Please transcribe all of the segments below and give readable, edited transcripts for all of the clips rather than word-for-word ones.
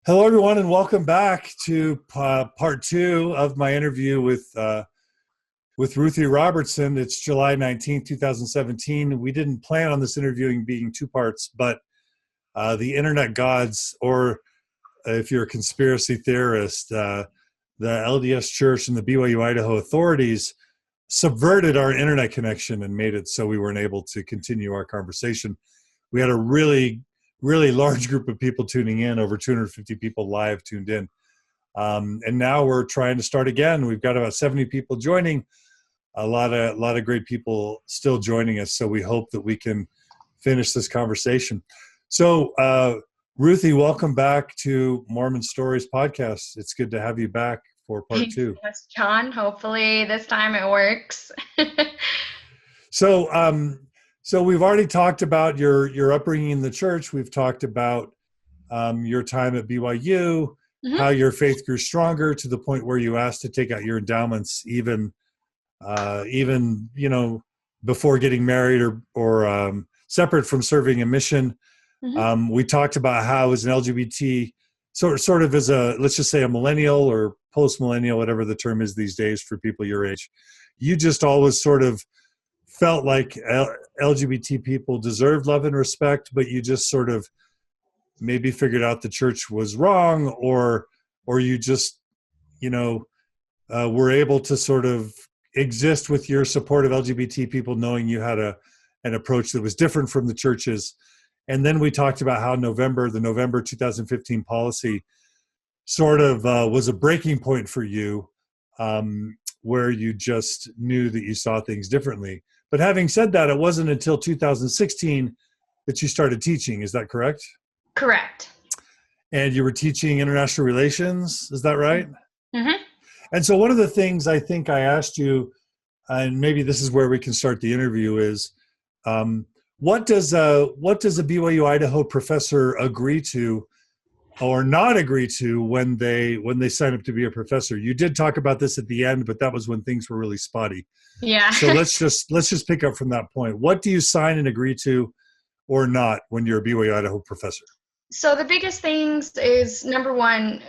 Hello, everyone, and welcome back to part two of my interview with Ruthie Robertson. It's July 19th, 2017. We didn't plan on this interviewing being two parts, but the internet gods, or if you're a conspiracy theorist, the LDS Church and the BYU Idaho authorities subverted our internet connection and made it so we weren't able to continue our conversation. We had a really large group of people tuning in, over 250 people live tuned in. And now we're trying to start again. We've got about 70 people joining, a lot of great people still joining us. So we hope that we can finish this conversation. So Ruthie, welcome back to Mormon Stories podcast. It's good to have you back for part two. Yes, John. Hopefully this time it works. So we've already talked about your upbringing in the church. We've talked about your time at BYU, how your faith grew stronger to the point where you asked to take out your endowments, even before getting married or separate from serving a mission. We talked about how as an LGBT, sort of as a, let's just say a millennial or post-millennial, whatever the term is these days for people your age, you just always sort of felt like LGBT people deserved love and respect, but you just sort of maybe figured out the church was wrong, or you just, were able to sort of exist with your support of LGBT people, knowing you had an approach that was different from the church's. And then we talked about how the November 2015 policy sort of was a breaking point for you, where you just knew that you saw things differently. But having said that, it wasn't until 2016 that you started teaching. Is that correct? Correct. And you were teaching international relations. Is that right? Mm-hmm. And so one of the things I think I asked you, and maybe this is where we can start the interview, is what does a BYU Idaho professor agree to or not agree to when they sign up to be a professor? You did talk about this at the end, but that was when things were really spotty. Yeah. So let's just pick up from that point. What do you sign and agree to or not when you're a BYU Idaho professor? So the biggest things is, number one,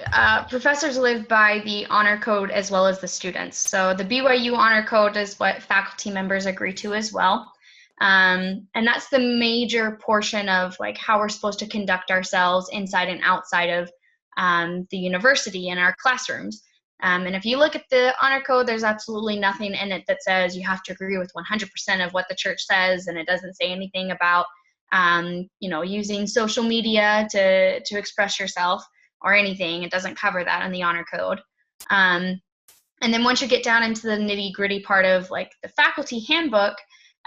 professors live by the honor code as well as the students. So the BYU honor code is what faculty members agree to as well. And that's the major portion of like how we're supposed to conduct ourselves inside and outside of the university in our classrooms. And if you look at the honor code, there's absolutely nothing in it that says you have to agree with 100% of what the church says, and it doesn't say anything about using social media to express yourself or anything. It doesn't cover that in the honor code. And then once you get down into the nitty-gritty part of like the faculty handbook,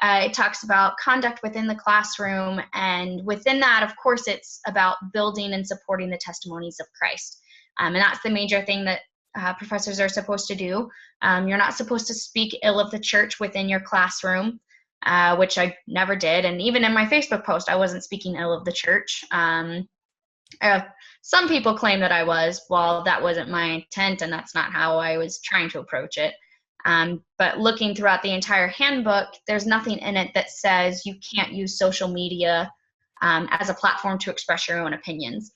it talks about conduct within the classroom, and within that, of course, it's about building and supporting the testimonies of Christ. And that's the major thing that professors are supposed to do. You're not supposed to speak ill of the church within your classroom, which I never did. And even in my Facebook post, I wasn't speaking ill of the church. Some people claim that I was. Well, that wasn't my intent, and that's not how I was trying to approach it. But looking throughout the entire handbook, there's nothing in it that says you can't use social media as a platform to express your own opinions.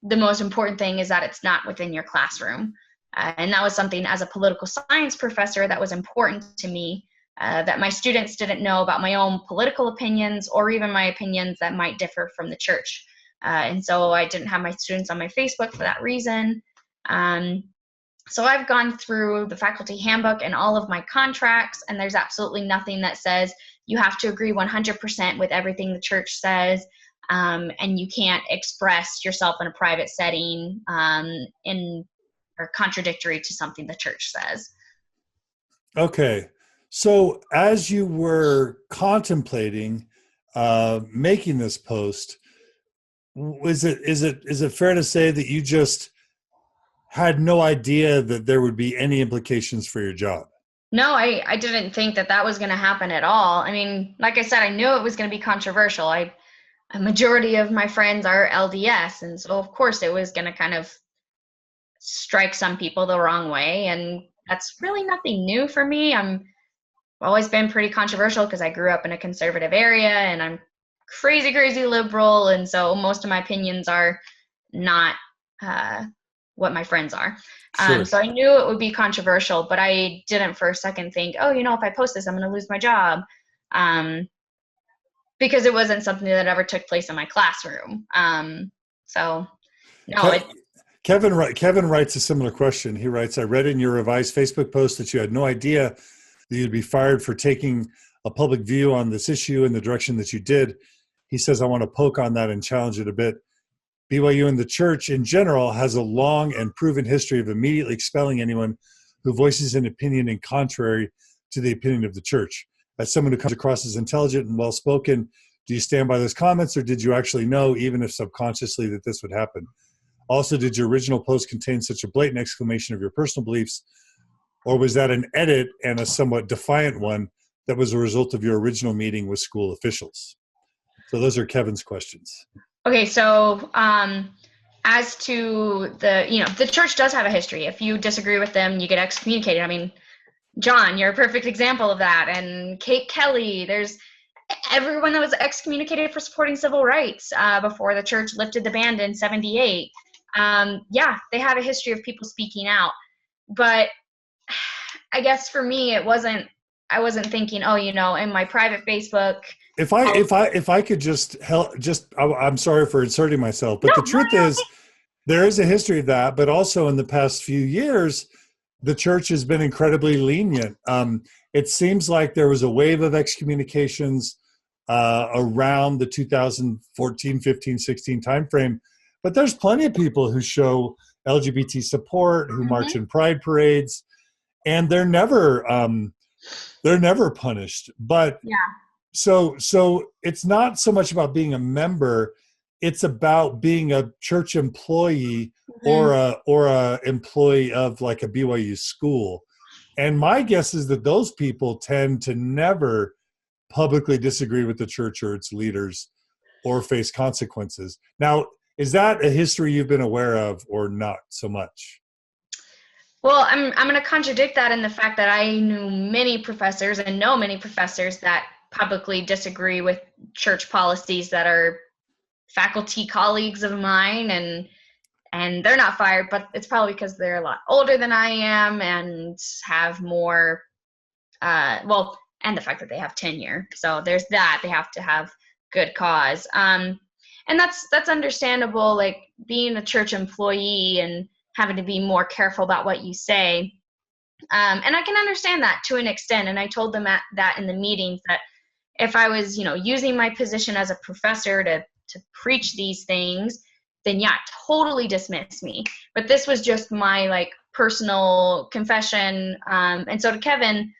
The most important thing is that it's not within your classroom. And that was something as a political science professor that was important to me, that my students didn't know about my own political opinions or even my opinions that might differ from the church. And so I didn't have my students on my Facebook for that reason. So I've gone through the faculty handbook and all of my contracts, and there's absolutely nothing that says you have to agree 100% with everything the church says, and you can't express yourself in a private setting or contradictory to something the church says. Okay. So as you were contemplating making this post, is it fair to say that you just had no idea that there would be any implications for your job? No, I didn't think that was going to happen at all. I mean, like I said, I knew it was going to be controversial. A majority of my friends are LDS, and so of course it was going to kind of strike some people the wrong way, and that's really nothing new for me. I've always been pretty controversial because I grew up in a conservative area, and I'm crazy liberal, and so most of my opinions are not what my friends are. Sure. So I knew it would be controversial, but I didn't for a second think, oh, if I post this, I'm going to lose my job. Because it wasn't something that ever took place in my classroom. So no, Kevin writes a similar question. He writes, I read in your revised Facebook post that you had no idea that you'd be fired for taking a public view on this issue in the direction that you did. He says, I want to poke on that and challenge it a bit. BYU and the church in general has a long and proven history of immediately expelling anyone who voices an opinion in contrary to the opinion of the church. As someone who comes across as intelligent and well-spoken, do you stand by those comments, or did you actually know, even if subconsciously, that this would happen? Also, did your original post contain such a blatant exclamation of your personal beliefs, or was that an edit and a somewhat defiant one that was a result of your original meeting with school officials? So those are Kevin's questions. Okay, so as to the church does have a history. If you disagree with them, you get excommunicated. I mean, John, you're a perfect example of that. And Kate Kelly, there's everyone that was excommunicated for supporting civil rights before the church lifted the ban in 78. Yeah, they have a history of people speaking out. But I guess for me, I wasn't thinking, in my private Facebook. If I could just help, I'm sorry for inserting myself, but the truth is, there is a history of that. But also in the past few years, the church has been incredibly lenient. It seems like there was a wave of excommunications around the 2014, 15, 16 timeframe. But there's plenty of people who show LGBT support, who march in pride parades, and they're never punished. But yeah. So it's not so much about being a member; it's about being a church employee or a employee of like a BYU school. And my guess is that those people tend to never publicly disagree with the church or its leaders or face consequences. Now, is that a history you've been aware of, or not so much? Well, I'm going to contradict that in the fact that I knew many professors and know many professors that publicly disagree with church policies that are faculty colleagues of mine, and they're not fired, but it's probably because they're a lot older than I am and have more, and the fact that they have tenure. So there's that. They have to have good cause. And that's understandable, like being a church employee and having to be more careful about what you say. And I can understand that to an extent. And I told them that in the meetings, that if I was, using my position as a professor to preach these things, then yeah, totally dismiss me. But this was just my personal confession. And so to Kevin,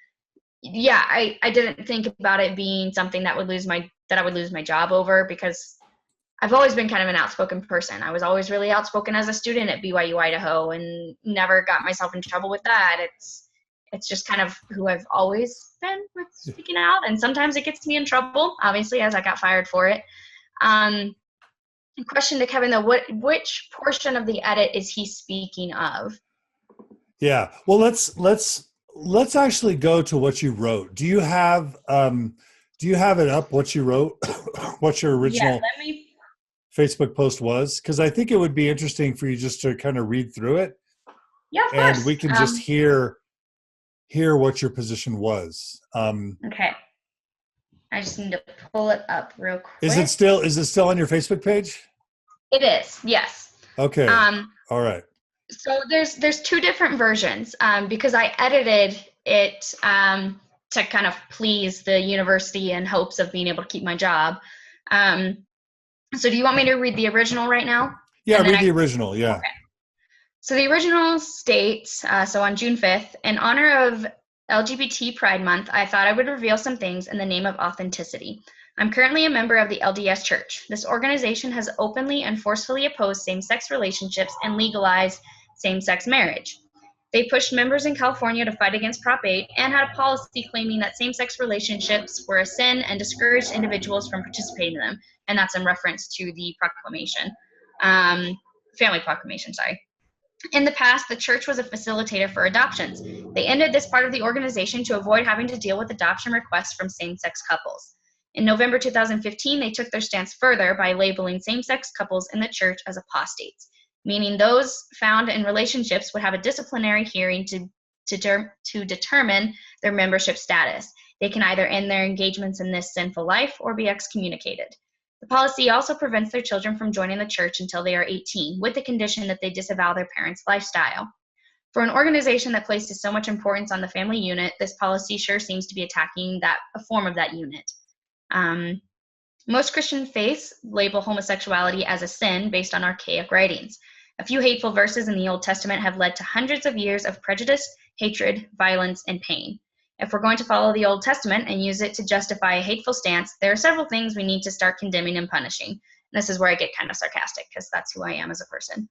yeah, I didn't think about it being something that I would lose my job over, because I've always been kind of an outspoken person. I was always really outspoken as a student at BYU Idaho and never got myself in trouble with that. It's just kind of who I've always been with speaking out. And sometimes it gets me in trouble, obviously, as I got fired for it. Question to Kevin, though, which portion of the edit is he speaking of? Yeah, well, let's actually go to what you wrote. Do you have it up, what you wrote, what your original Facebook post was? Because I think it would be interesting for you just to kind of read through it. Yeah, of course. And we can just hear what your position was. Okay. I just need to pull it up real quick. Is it still on your Facebook page? It is, yes. Okay. All right. So there's two different versions, because I edited it to kind of please the university in hopes of being able to keep my job. So do you want me to read the original right now? Yeah, read the original, yeah. Okay. So the original states, so on June 5th, in honor of LGBT Pride Month, I thought I would reveal some things in the name of authenticity. I'm currently a member of the LDS Church. This organization has openly and forcefully opposed same-sex relationships and legalized same-sex marriage. They pushed members in California to fight against Prop 8 and had a policy claiming that same-sex relationships were a sin and discouraged individuals from participating in them. And that's in reference to the proclamation, family proclamation, sorry. In the past, the church was a facilitator for adoptions. They ended this part of the organization to avoid having to deal with adoption requests from same-sex couples. In November 2015, they took their stance further by labeling same-sex couples in the church as apostates. meaning those found in relationships would have a disciplinary hearing to determine their membership status. They can either end their engagements in this sinful life or be excommunicated. The policy also prevents their children from joining the church until they are 18, with the condition that they disavow their parents' lifestyle. For an organization that places so much importance on the family unit, this policy sure seems to be attacking a form of that unit. Most Christian faiths label homosexuality as a sin based on archaic writings. A few hateful verses in the Old Testament have led to hundreds of years of prejudice, hatred, violence, and pain. If we're going to follow the Old Testament and use it to justify a hateful stance, there are several things we need to start condemning and punishing. And this is where I get kind of sarcastic, because that's who I am as a person.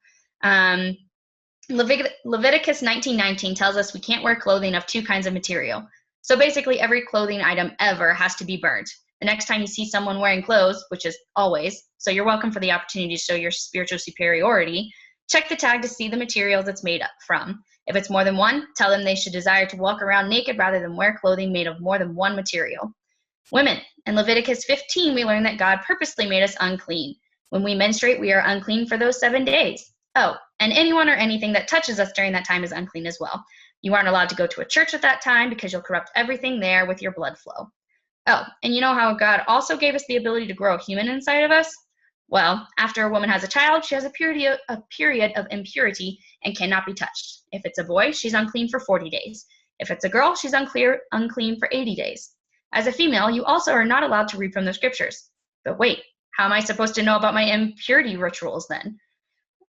Leviticus 19:19 tells us we can't wear clothing of two kinds of material. So basically every clothing item ever has to be burned. The next time you see someone wearing clothes, which is always, so you're welcome for the opportunity to show your spiritual superiority, check the tag to see the materials it's made up from. If it's more than one, tell them they should desire to walk around naked rather than wear clothing made of more than one material. Women, in Leviticus 15, we learn that God purposely made us unclean. When we menstruate, we are unclean for those 7 days. Oh, and anyone or anything that touches us during that time is unclean as well. You aren't allowed to go to a church at that time because you'll corrupt everything there with your blood flow. Oh, and you know how God also gave us the ability to grow a human inside of us? Well, after a woman has a child, she has a period of impurity and cannot be touched. If it's a boy, she's unclean for 40 days. If it's a girl, she's unclean for 80 days. As a female, you also are not allowed to read from the scriptures. But wait, how am I supposed to know about my impurity rituals then?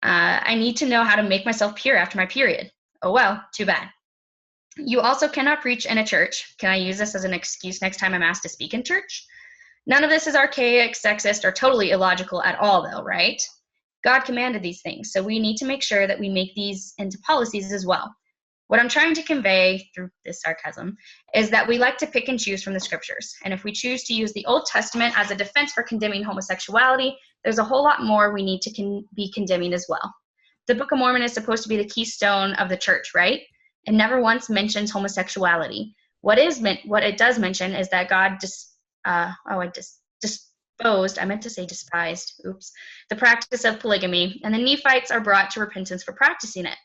I need to know how to make myself pure after my period. Oh well, too bad. You also cannot preach in a church. Can I use this as an excuse next time I'm asked to speak in church? None of this is archaic, sexist, or totally illogical at all, though, right? God commanded these things, so we need to make sure that we make these into policies as well. What I'm trying to convey through this sarcasm is that we like to pick and choose from the scriptures. And if we choose to use the Old Testament as a defense for condemning homosexuality, there's a whole lot more we need to be condemning as well. The Book of Mormon is supposed to be the keystone of the church, right? It never once mentions homosexuality. What it does mention is that God despised, the practice of polygamy, and the Nephites are brought to repentance for practicing it.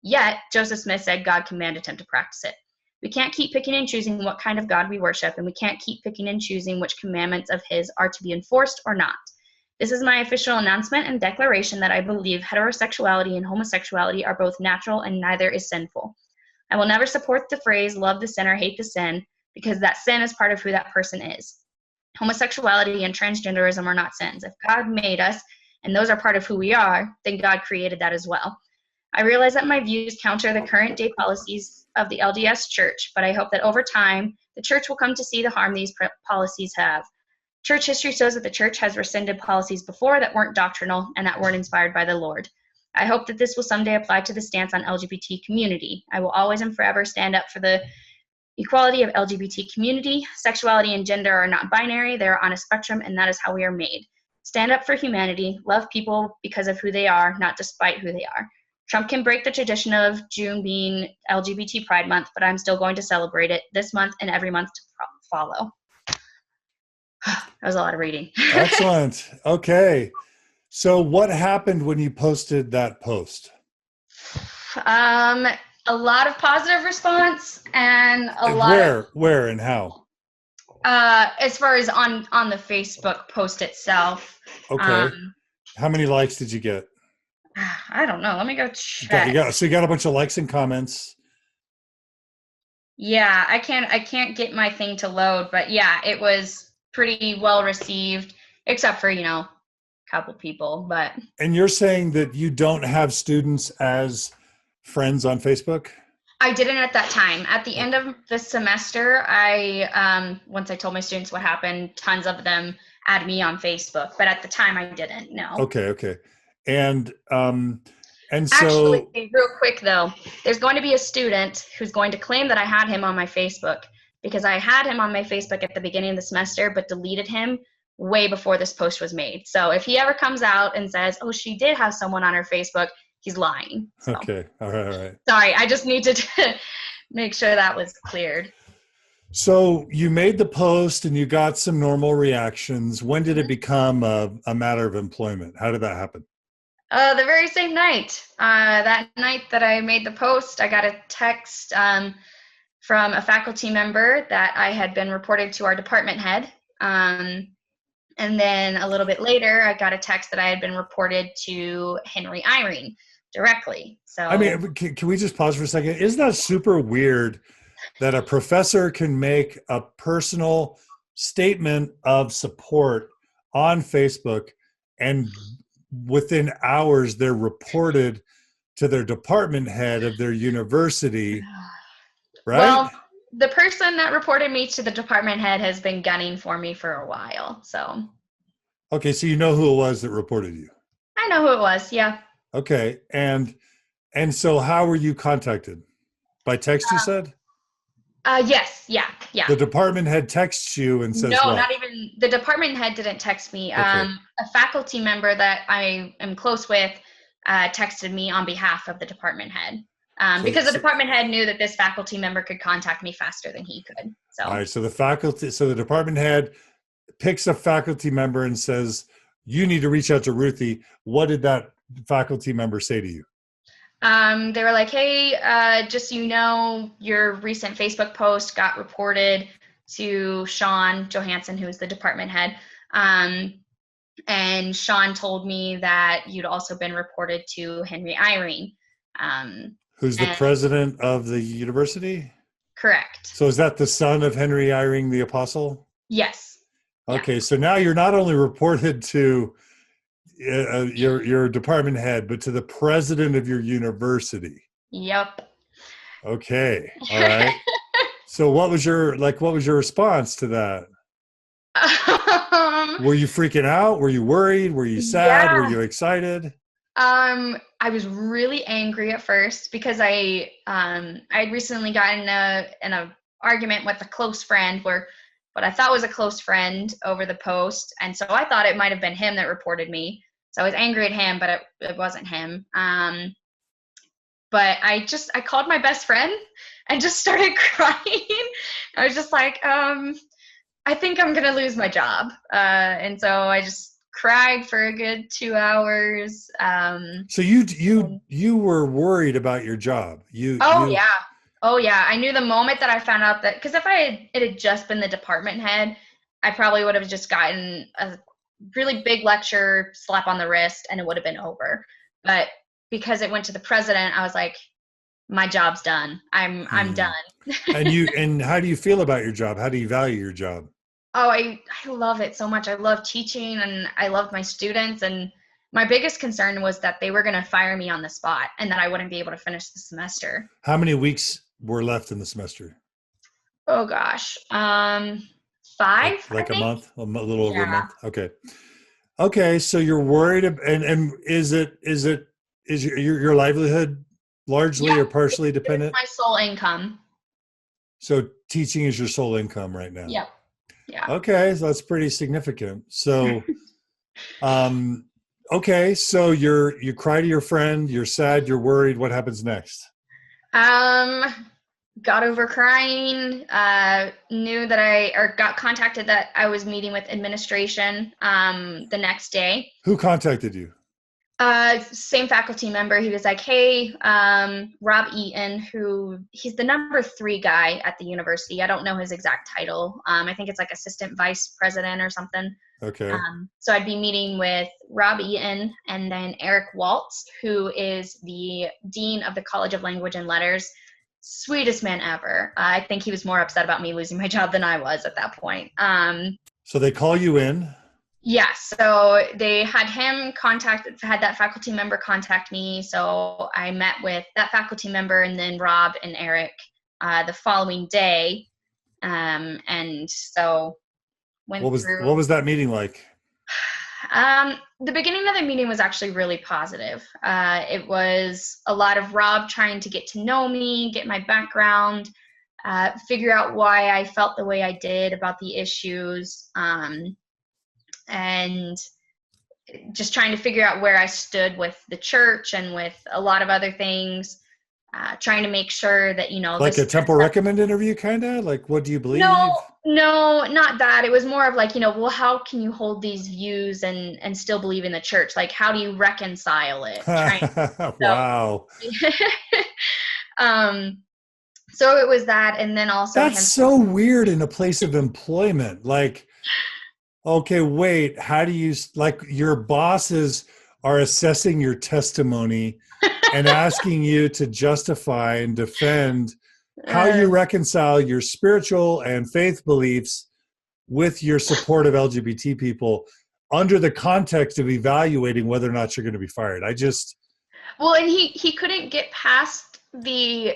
Yet, Joseph Smith said God commanded him to practice it. We can't keep picking and choosing what kind of God we worship, and we can't keep picking and choosing which commandments of his are to be enforced or not. This is my official announcement and declaration that I believe heterosexuality and homosexuality are both natural and neither is sinful. I will never support the phrase, love the sin or hate the sin, because that sin is part of who that person is. Homosexuality and transgenderism are not sins. If God made us, and those are part of who we are, then God created that as well. I realize that my views counter the current day policies of the LDS Church, but I hope that over time, the church will come to see the harm these policies have. Church history shows that the church has rescinded policies before that weren't doctrinal and that weren't inspired by the Lord. I hope that this will someday apply to the stance on LGBT community. I will always and forever stand up for the equality of LGBT community. Sexuality and gender are not binary. They are on a spectrum, and that is how we are made. Stand up for humanity. Love people because of who they are, not despite who they are. Trump can break the tradition of June being LGBT Pride Month, but I'm still going to celebrate it this month and every month to follow. That was a lot of reading. Excellent. Okay. So what happened when you posted that post? A lot of positive response and a lot Where and how? As far as on the Facebook post itself. Okay. How many likes did you get? I don't know. Let me go check. So you got a bunch of likes and comments. Yeah, I can't get my thing to load, but yeah, it was pretty well received, except for, a couple people, but. And you're saying that you don't have students as friends on Facebook? I didn't at that time. At the end of the semester, once I told my students what happened, tons of them added me on Facebook, but at the time I didn't, no. Okay. And so actually, real quick though, there's going to be a student who's going to claim that I had him on my Facebook because I had him on my Facebook at the beginning of the semester, but deleted him way before this post was made. So if he ever comes out and says, oh, she did have someone on her Facebook, he's lying. So. Okay. All right. Sorry. I just need to make sure that was cleared. So you made the post and you got some normal reactions. When did it become a matter of employment? How did that happen? The very same night. That night that I made the post, I got a text from a faculty member that I had been reported to our department head. And then a little bit later, I got a text that I had been reported to Henry Eyring directly. So, I mean, can we just pause for a second? Isn't that super weird that a professor can make a personal statement of support on Facebook and within hours they're reported to their department head of their university, right? Well, the person that reported me to the department head has been gunning for me for a while. So, okay, so you know who it was that reported you. I know who it was. Yeah. Okay, and so how were you contacted? By text, you said? Yes. Yeah. The department head texts you and says No, what? not even the department head didn't text me. Okay. A faculty member that I am close with texted me on behalf of the department head because the department head knew that this faculty member could contact me faster than he could. So, all right. So the department head picks a faculty member and says, "You need to reach out to Ruthie." What did that faculty member say to you? They were like, "Hey, just so you know, your recent Facebook post got reported to Sean Johansson, who is the department head. And Sean told me that you'd also been reported to Henry Eyring." Who's the president of the university? Correct. So is that the son of Henry Eyring the apostle? Yes. Okay, Yeah. so now you're not only reported to your department head, but to the president of your university. Yep. Okay. All right. So what was your response to that? Were you freaking out? Were you worried? Were you sad? Yeah. Were you excited? I was really angry at first because I recently gotten in a argument with a close friend where what I thought was a close friend over the post, and so I thought it might have been him that reported me. So I was angry at him, but it wasn't him. But I called my best friend and just started crying. I was just like, I think I'm gonna lose my job, and so I just cried for a good 2 hours. So you were worried about your job. Yeah. Oh yeah. I knew the moment that I found out that, because if it had just been the department head, I probably would have just gotten a really big lecture, slap on the wrist, and it would have been over. But because it went to the president, I was like, my job's done. I'm done. And how do you feel about your job? How do you value your job? Oh, I love it so much. I love teaching and I love my students. And my biggest concern was that they were going to fire me on the spot and that I wouldn't be able to finish the semester. How many weeks were left in the semester? Oh gosh. 5. Like a month, a little over a month. Okay. Okay. So you're worried, and is your livelihood largely or partially dependent? It's my sole income. So teaching is your sole income right now. Yep. Yeah. Okay. So that's pretty significant. So, okay. So you cry to your friend, you're sad, you're worried. What happens next? Got over crying, knew that got contacted that I was meeting with administration, the next day. Who contacted you? Same faculty member. He was like, "Hey, Rob Eaton, he's the number 3 guy at the university. I don't know his exact title. I think it's like assistant vice president or something." Okay. So I'd be meeting with Rob Eaton and then Eric Waltz, who is the dean of the College of Language and Letters. Sweetest man ever. I think he was more upset about me losing my job than I was at that point. So they call you in? Yeah, so they had that faculty member contact me. So I met with that faculty member and then Rob and Eric the following day. And so what was that meeting like? The beginning of the meeting was actually really positive. It was a lot of Rob trying to get to know me, get my background, figure out why I felt the way I did about the issues, and just trying to figure out where I stood with the church and with a lot of other things. trying to make sure that, Like a temple recommend interview, kind of like, what do you believe? No, not that. It was more of like, well, how can you hold these views and still believe in the church? Like, how do you reconcile it? Wow. So it was that. And then also That's so weird in a place of employment. Like, okay, wait, how do you, like, your bosses are assessing your testimony and asking you to justify and defend how you reconcile your spiritual and faith beliefs with your support of LGBT people under the context of evaluating whether or not you're going to be fired. Well, and he couldn't get past the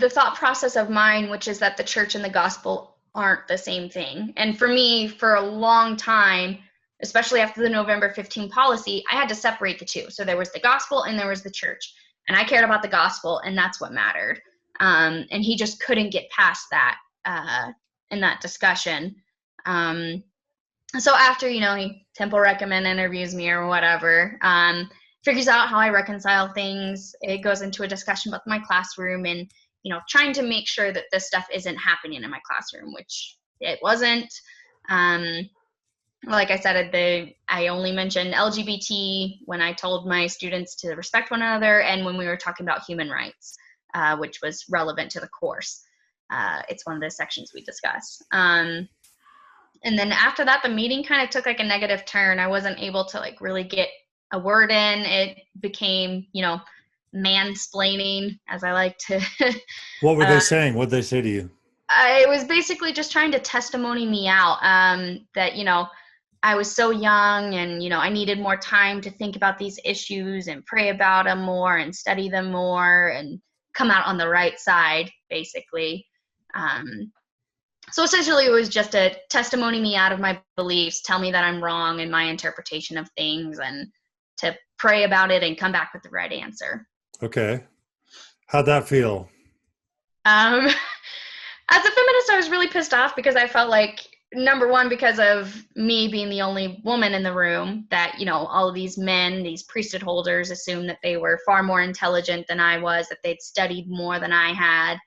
thought process of mine, which is that the church and the gospel aren't the same thing. And for me, for a long time, especially after the November 15 policy, I had to separate the two. So there was the gospel and there was the church. And I cared about the gospel, and that's what mattered. And he just couldn't get past that in that discussion. So after, he temple recommend interviews me or whatever, figures out how I reconcile things. It goes into a discussion about my classroom and, trying to make sure that this stuff isn't happening in my classroom, which it wasn't. Like I said, I only mentioned LGBT when I told my students to respect one another and when we were talking about human rights, which was relevant to the course. It's one of the sections we discuss. And then after that, the meeting kind of took like a negative turn. I wasn't able to like really get a word in. It became, mansplaining, as I like to. What were they saying? What did they say to you? It was basically just trying to testimony me out, that, I was so young and, I needed more time to think about these issues and pray about them more and study them more and come out on the right side, basically. So essentially it was just a testimony me out of my beliefs, tell me that I'm wrong in my interpretation of things, and to pray about it and come back with the right answer. Okay. How'd that feel? As a feminist, I was really pissed off because I felt like, number one, because of me being the only woman in the room, that, all of these men, these priesthood holders, assumed that they were far more intelligent than I was, that they'd studied more than I had.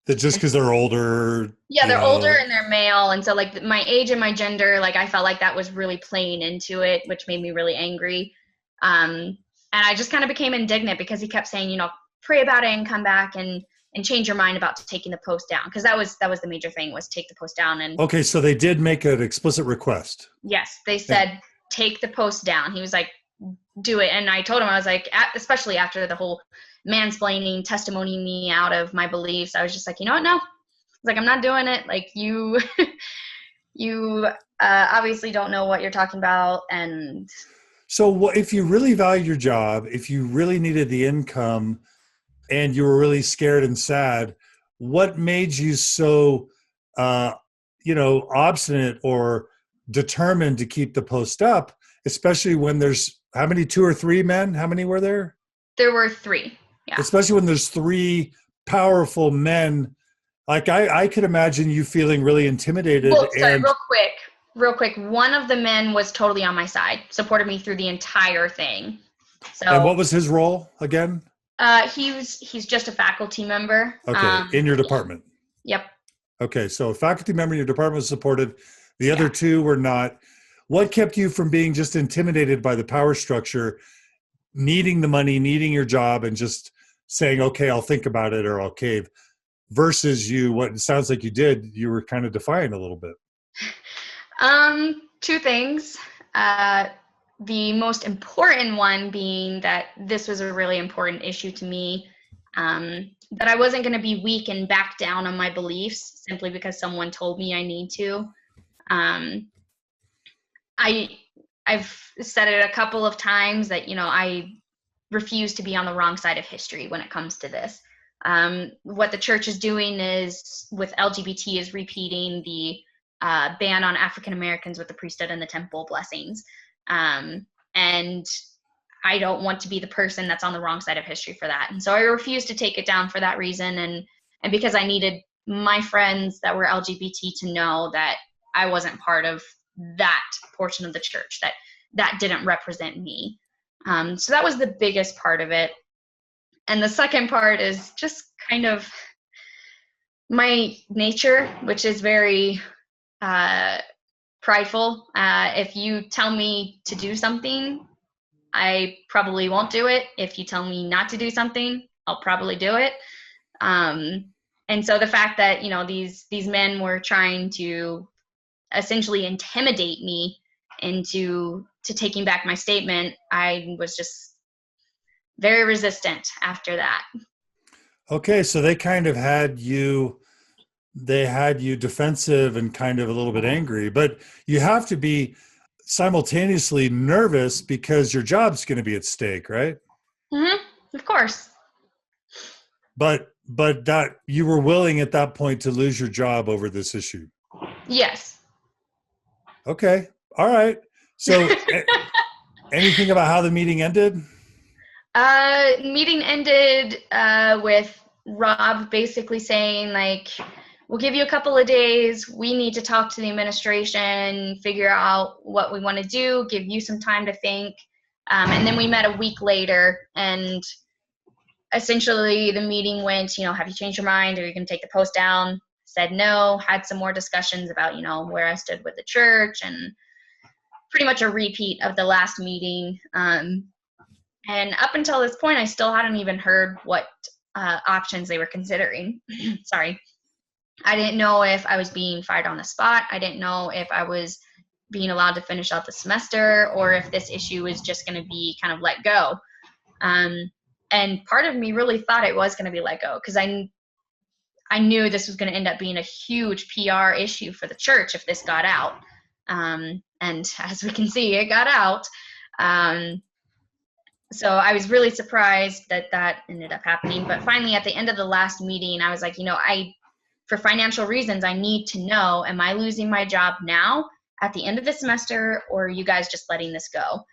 That just because they're older. Yeah, they're older and they're male. And so like my age and my gender, like I felt like that was really playing into it, which made me really angry. And I just kind of became indignant because he kept saying, pray about it and come back and change your mind about taking the post down. Because that was the major thing, was take the post down. And okay, so they did make an explicit request. Yes, they said, take the post down. He was like, do it. And I told him, I was like, especially after the whole mansplaining, testimony me out of my beliefs, I was just like, you know what, no. I was like, I'm not doing it. Like, you obviously don't know what you're talking about. And so if you really valued your job, if you really needed the income, and you were really scared and sad, what made you so, obstinate or determined to keep the post up, especially when there's, how many, 2 or 3 men? How many were there? There were 3. Yeah. Especially when there's 3 powerful men. Like I could imagine you feeling really intimidated. Well, sorry, real quick. One of the men was totally on my side, supported me through the entire thing. So. And what was his role again? He's just a faculty member. Okay, in your department. Yep. Okay, so a faculty member in your department was supported. The other 2 were not. What kept you from being just intimidated by the power structure, needing the money, needing your job, and just saying, okay, I'll think about it or I'll cave, versus you, what it sounds like you did, you were kind of defiant a little bit? 2 things. The most important one being that this was a really important issue to me, that I wasn't going to be weak and back down on my beliefs simply because someone told me I need to. I've said it a couple of times that, I refuse to be on the wrong side of history when it comes to this. What the church is doing is, with LGBT, is repeating the ban on African Americans with the priesthood and the temple blessings. And I don't want to be the person that's on the wrong side of history for that. And so I refused to take it down for that reason. And because I needed my friends that were LGBT to know that I wasn't part of that portion of the church, that didn't represent me. So that was the biggest part of it. And the second part is just kind of my nature, which is very prideful. If you tell me to do something, I probably won't do it. If you tell me not to do something, I'll probably do it. And so the fact that, you know, these men were trying to essentially intimidate me into taking back my statement, I was just very resistant after that. Okay, so they kind of had you defensive and kind of a little bit angry, but you have to be simultaneously nervous because your job's going to be at stake, right? Of course. But that you were willing at that point to lose your job over this issue. Yes. Okay. All right. So anything about how the meeting ended? Meeting ended with Rob basically saying, like, we'll give you a couple of days. We need to talk to the administration, figure out what we want to do, give you some time to think. And then we met a week later, and essentially the meeting went, you know, have you changed your mind? Are you going to take the post down? Said no, had some more discussions about, you know, where I stood with the church, and pretty much a repeat of the last meeting. And up until this point, I still hadn't even heard what options they were considering. Sorry. I didn't know if I was being fired on the spot. I didn't know if I was being allowed to finish out the semester, or if this issue was just going to be kind of let go. And part of me really thought it was going to be let go, because I knew this was going to end up being a huge PR issue for the church if this got out. And as we can see, it got out. So I was really surprised that ended up happening. But finally, at the end of the last meeting, I was like, you know, for financial reasons, I need to know, am I losing my job now at the end of the semester, or are you guys just letting this go?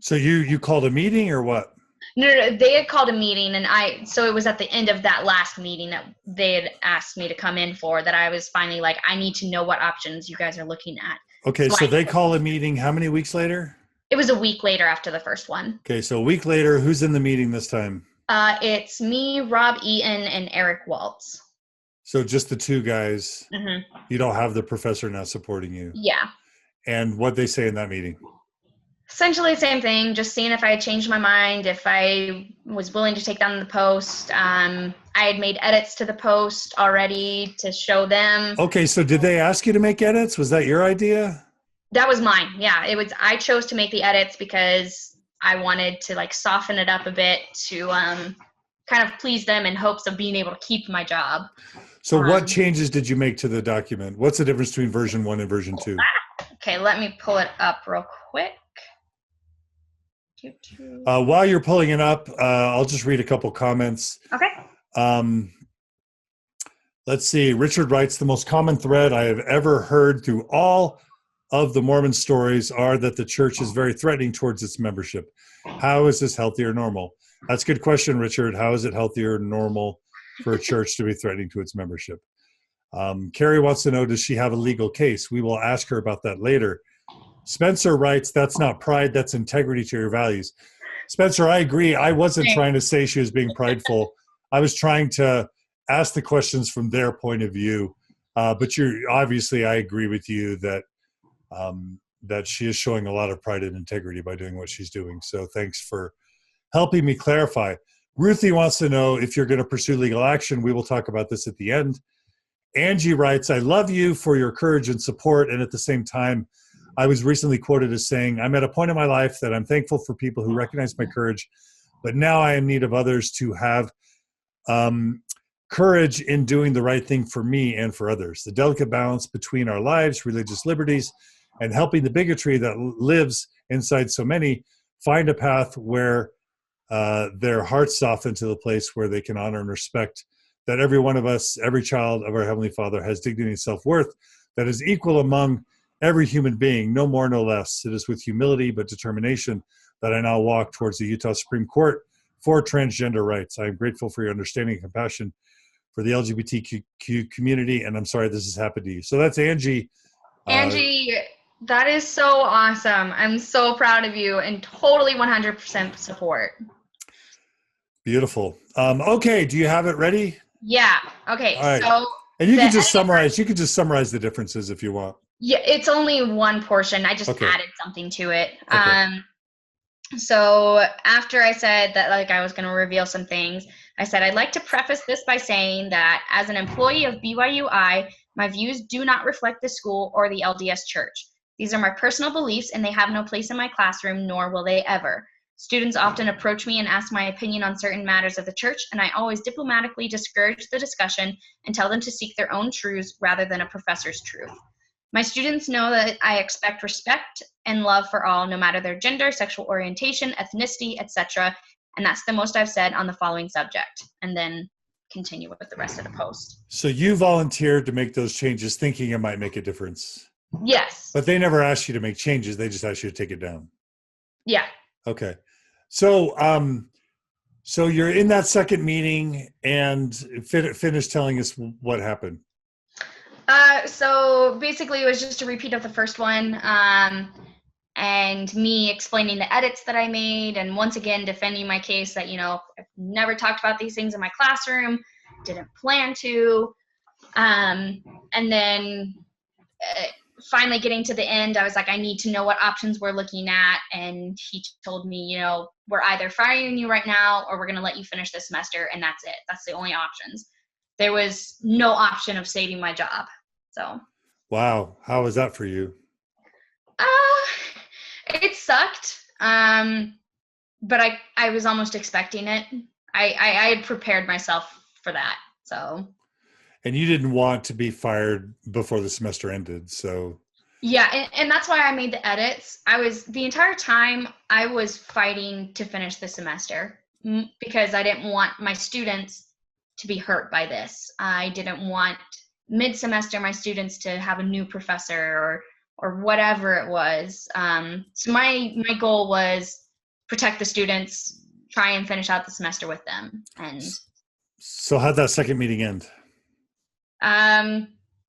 So you called a meeting or what? No, they had called a meeting, and so it was at the end of that last meeting that they had asked me to come in for, that I was finally like, I need to know what options you guys are looking at. Okay, so they call a meeting how many weeks later? It was a week later after the first one. Okay, so a week later, who's in the meeting this time? It's me, Rob Eaton, and Eric Waltz. So just the two guys. Mm-hmm. You don't have the professor now supporting you. Yeah. And what'd they say in that meeting? Essentially the same thing, just seeing if I had changed my mind, if I was willing to take down the post. I had made edits to the post already to show them. Okay, so did they ask you to make edits? Was that your idea? That was mine. Yeah, I chose to make the edits because I wanted to like soften it up a bit to kind of please them in hopes of being able to keep my job. So what changes did you make to the document? What's the difference between version 1 and version 2? Okay, let me pull it up real quick. While you're pulling it up, I'll just read a couple comments. Okay. Let's see. Richard writes, the most common thread I have ever heard through all of the Mormon stories are that the church is very threatening towards its membership. How is this healthy or normal? That's a good question, Richard. How is it healthy or normal for a church to be threatening to its membership? Carrie wants to know, does she have a legal case? We will ask her about that later. Spencer writes, that's not pride, that's integrity to your values. Spencer, I agree. I wasn't trying to say she was being prideful. I was trying to ask the questions from their point of view. But obviously, I agree with you that that she is showing a lot of pride and integrity by doing what she's doing. So thanks for helping me clarify. Ruthie wants to know if you're going to pursue legal action. We will talk about this at the end. Angie writes, I love you for your courage and support. And at the same time, I was recently quoted as saying, I'm at a point in my life that I'm thankful for people who recognize my courage, but now I am in need of others to have courage in doing the right thing for me and for others. The delicate balance between our lives, religious liberties, and helping the bigotry that lives inside so many find a path where their hearts soften to the place where they can honor and respect that every one of us, every child of our Heavenly Father has dignity and self-worth that is equal among every human being, no more, no less. It is with humility but determination that I now walk towards the Utah Supreme Court for transgender rights. I am grateful for your understanding and compassion for the LGBTQ community, and I'm sorry this has happened to you. So that's Angie. Angie, that is so awesome. I'm so proud of you and totally 100% support. Beautiful. Okay, do you have it ready? Yeah. Okay. All right. So And you the can just editing, summarize. You can just summarize the differences if you want. yeah, it's only one portion. I just Okay. added something to it. Okay. So after I said that, like, I was going to reveal some things, I said I'd like to preface this by saying that as an employee of BYUI, my views do not reflect the school or the LDS Church. These are my personal beliefs, and they have no place in my classroom, nor will they ever. Students often approach me and ask my opinion on certain matters of the church, and I always diplomatically discourage the discussion and tell them to seek their own truths rather than a professor's truth. My students know that I expect respect and love for all, no matter their gender, sexual orientation, ethnicity, etc. And that's the most I've said on the following subject. And then continue with the rest of the post. So you volunteered to make those changes thinking it might make a difference. Yes. But they never asked you to make changes. They just asked you to take it down. Yeah. Okay. So so you're in that second meeting and finish telling us what happened. So basically it was just a repeat of the first one, and me explaining the edits that I made, and once again defending my case that, I've never talked about these things in my classroom, didn't plan to, and then finally getting to the end, I was like, I need to know what options we're looking at, and he told me, we're either firing you right now or we're going to let you finish this semester, and that's it. That's the only options. There was no option of saving my job. So. Wow. How was that for you? It sucked. But I was almost expecting it. I had prepared myself for that. So. And you didn't want to be fired before the semester ended. So. Yeah. And that's why I made the edits. The entire time I was fighting to finish the semester because I didn't want my students to be hurt by this. I didn't want mid-semester my students to have a new professor or whatever it was. So my goal was protect the students, try and finish out the semester with them. And so how'd that second meeting end?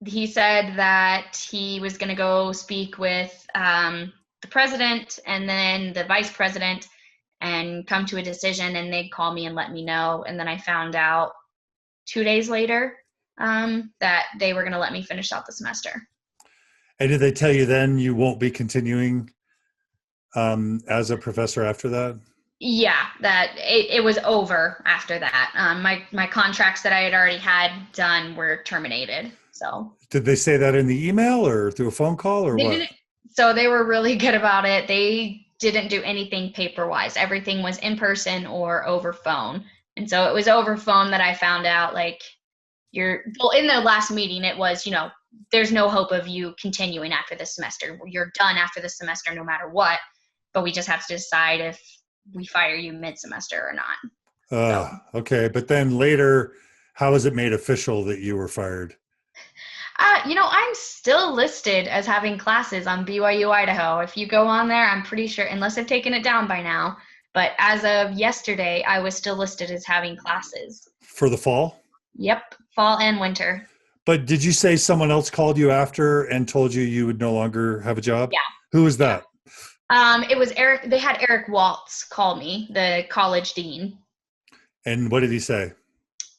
He said that he was going to go speak with the president and then the vice president and come to a decision, and they'd call me and let me know. And then I found out 2 days later that they were going to let me finish out the semester. And did they tell you then you won't be continuing as a professor after that? Yeah, that it was over after that. My contracts that I had already had done were terminated. So. Did they say that in the email or through a phone call or what? So they were really good about it. They didn't do anything paper-wise. Everything was in person or over phone. And so it was over phone that I found out, like, in the last meeting, it was, there's no hope of you continuing after this semester. You're done after this semester no matter what, but we just have to decide if we fire you mid-semester or not. Okay. But then later, how was it made official that you were fired? I'm still listed as having classes on BYU Idaho. If you go on there, I'm pretty sure, unless I've taken it down by now, but as of yesterday, I was still listed as having classes. For the fall? Yep, fall and winter. But did you say someone else called you after and told you you would no longer have a job? Yeah. Who was that? It was Eric. They had Eric Waltz call me, the college dean. And what did he say?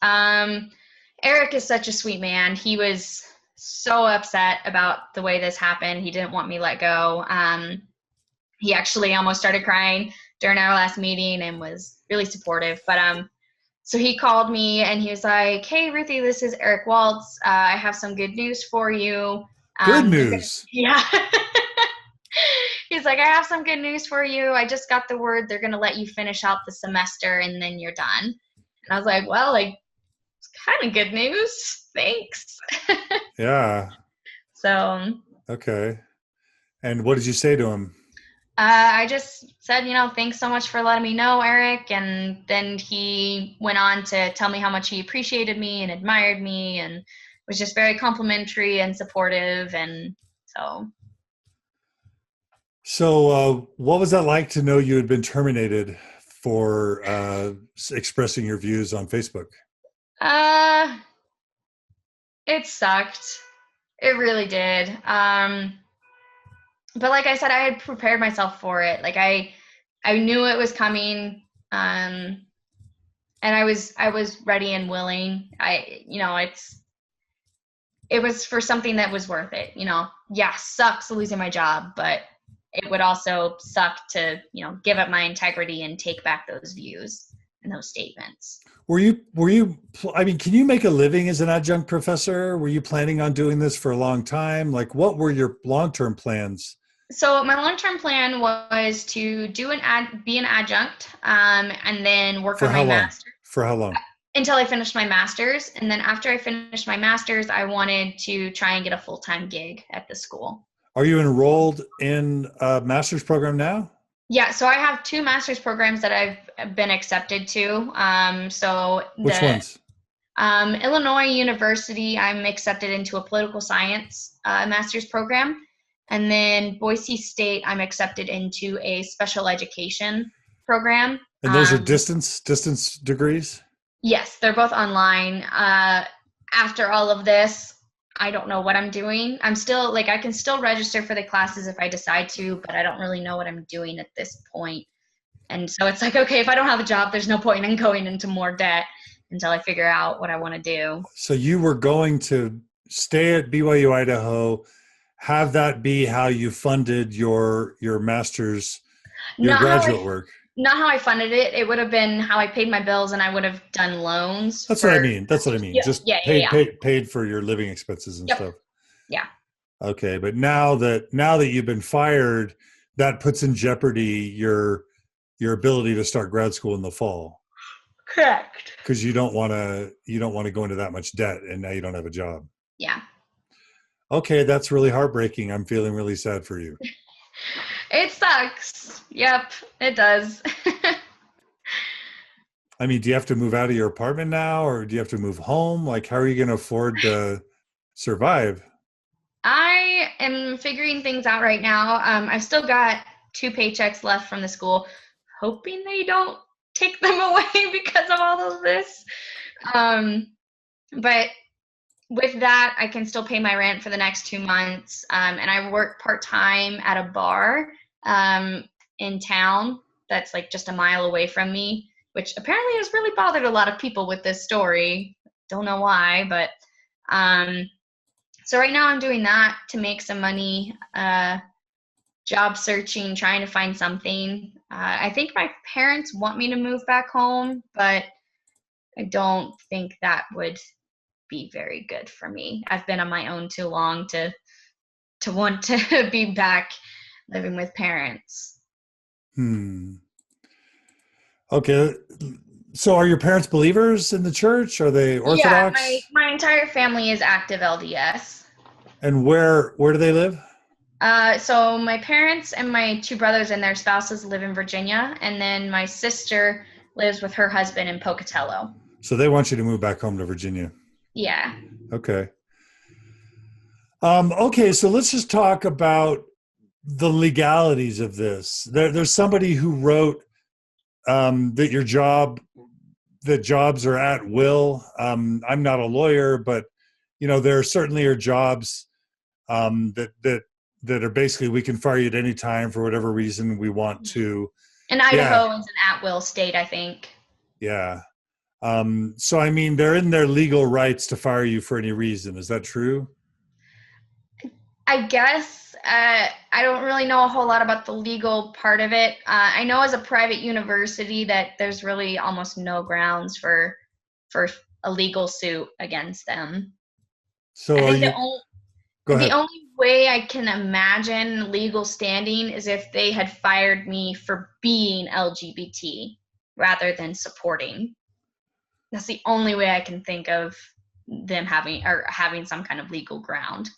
Eric is such a sweet man. He was so upset about the way this happened. He didn't want me let go. He actually almost started crying during our last meeting and was really supportive. But so he called me and he was like, "Hey, Ruthie, this is Eric Waltz. I have some good news for you." Good news. Yeah. He's like, "I have some good news for you. I just got the word they're going to let you finish out the semester and then you're done." And I was like, "Well, it's kind of good news. Thanks." Yeah. So. Okay. And what did you say to him? I just said, thanks so much for letting me know, Eric. And then he went on to tell me how much he appreciated me and admired me and was just very complimentary and supportive. And so. So what was that like to know you had been terminated for expressing your views on Facebook? It sucked. It really did. But like I said, I had prepared myself for it. Like I knew it was coming. and I was ready and willing. It was for something that was worth it. Yeah, sucks losing my job, but it would also suck to, give up my integrity and take back those views and those statements. I mean, can you make a living as an adjunct professor? Were you planning on doing this for a long time? Like, what were your long-term plans? So my long-term plan was to be an adjunct, and then work For on how my long? master's For how long? until I finished my master's. And then after I finished my master's, I wanted to try and get a full-time gig at the school. Are you enrolled in a master's program now? Yeah, so I have 2 master's programs that I've been accepted to. Which ones? Illinois University, I'm accepted into a political science master's program. And then Boise State, I'm accepted into a special education program. And those are distance degrees? Yes, they're both online. After all of this, I don't know what I'm doing. I'm still I can still register for the classes if I decide to, but I don't really know what I'm doing at this point. And so it's okay, if I don't have a job, there's no point in going into more debt until I figure out what I want to do. So you were going to stay at BYU Idaho, have that be how you funded your master's, your graduate work. Not how I funded it. It would have been how I paid my bills, and I would have done loans. That's what I mean. Yeah, just paid for your living expenses and stuff. Yeah. Okay, but now that you've been fired, that puts in jeopardy your ability to start grad school in the fall. Correct. Because you don't want to go into that much debt, and now you don't have a job. Yeah. Okay, that's really heartbreaking. I'm feeling really sad for you. It sucks. Yep, it does. I mean, do you have to move out of your apartment now, or do you have to move home? Like, how are you going to afford to survive? I am figuring things out right now. I've still got 2 paychecks left from the school, hoping they don't take them away because of all of this. But with that, I can still pay my rent for the next 2 months. And I work part-time at a bar in town that's just a mile away from me, which apparently has really bothered a lot of people with this story. Don't know why, but so right now I'm doing that to make some money, job searching, trying to find something. I think my parents want me to move back home, but I don't think that would be very good for me. I've been on my own too long to want to be back living with parents. Okay. So are your parents believers in the church? Are they Orthodox? Yeah, my entire family is active LDS. And where do they live? So my parents and my 2 brothers and their spouses live in Virginia, and then my sister lives with her husband in Pocatello. So they want you to move back home to Virginia. Yeah. Okay. Okay, so let's just talk about the legalities of this. There's somebody who wrote that jobs are at will. I'm not a lawyer, but there certainly are jobs that are basically we can fire you at any time for whatever reason we want to. And Idaho is an at-will state, I think. Yeah. So, I mean, they're in their legal rights to fire you for any reason. Is that true? I guess. I don't really know a whole lot about the legal part of it. I know as a private university that there's really almost no grounds for a legal suit against them. So I think the only way I can imagine legal standing is if they had fired me for being LGBT rather than supporting. That's the only way I can think of them having some kind of legal ground.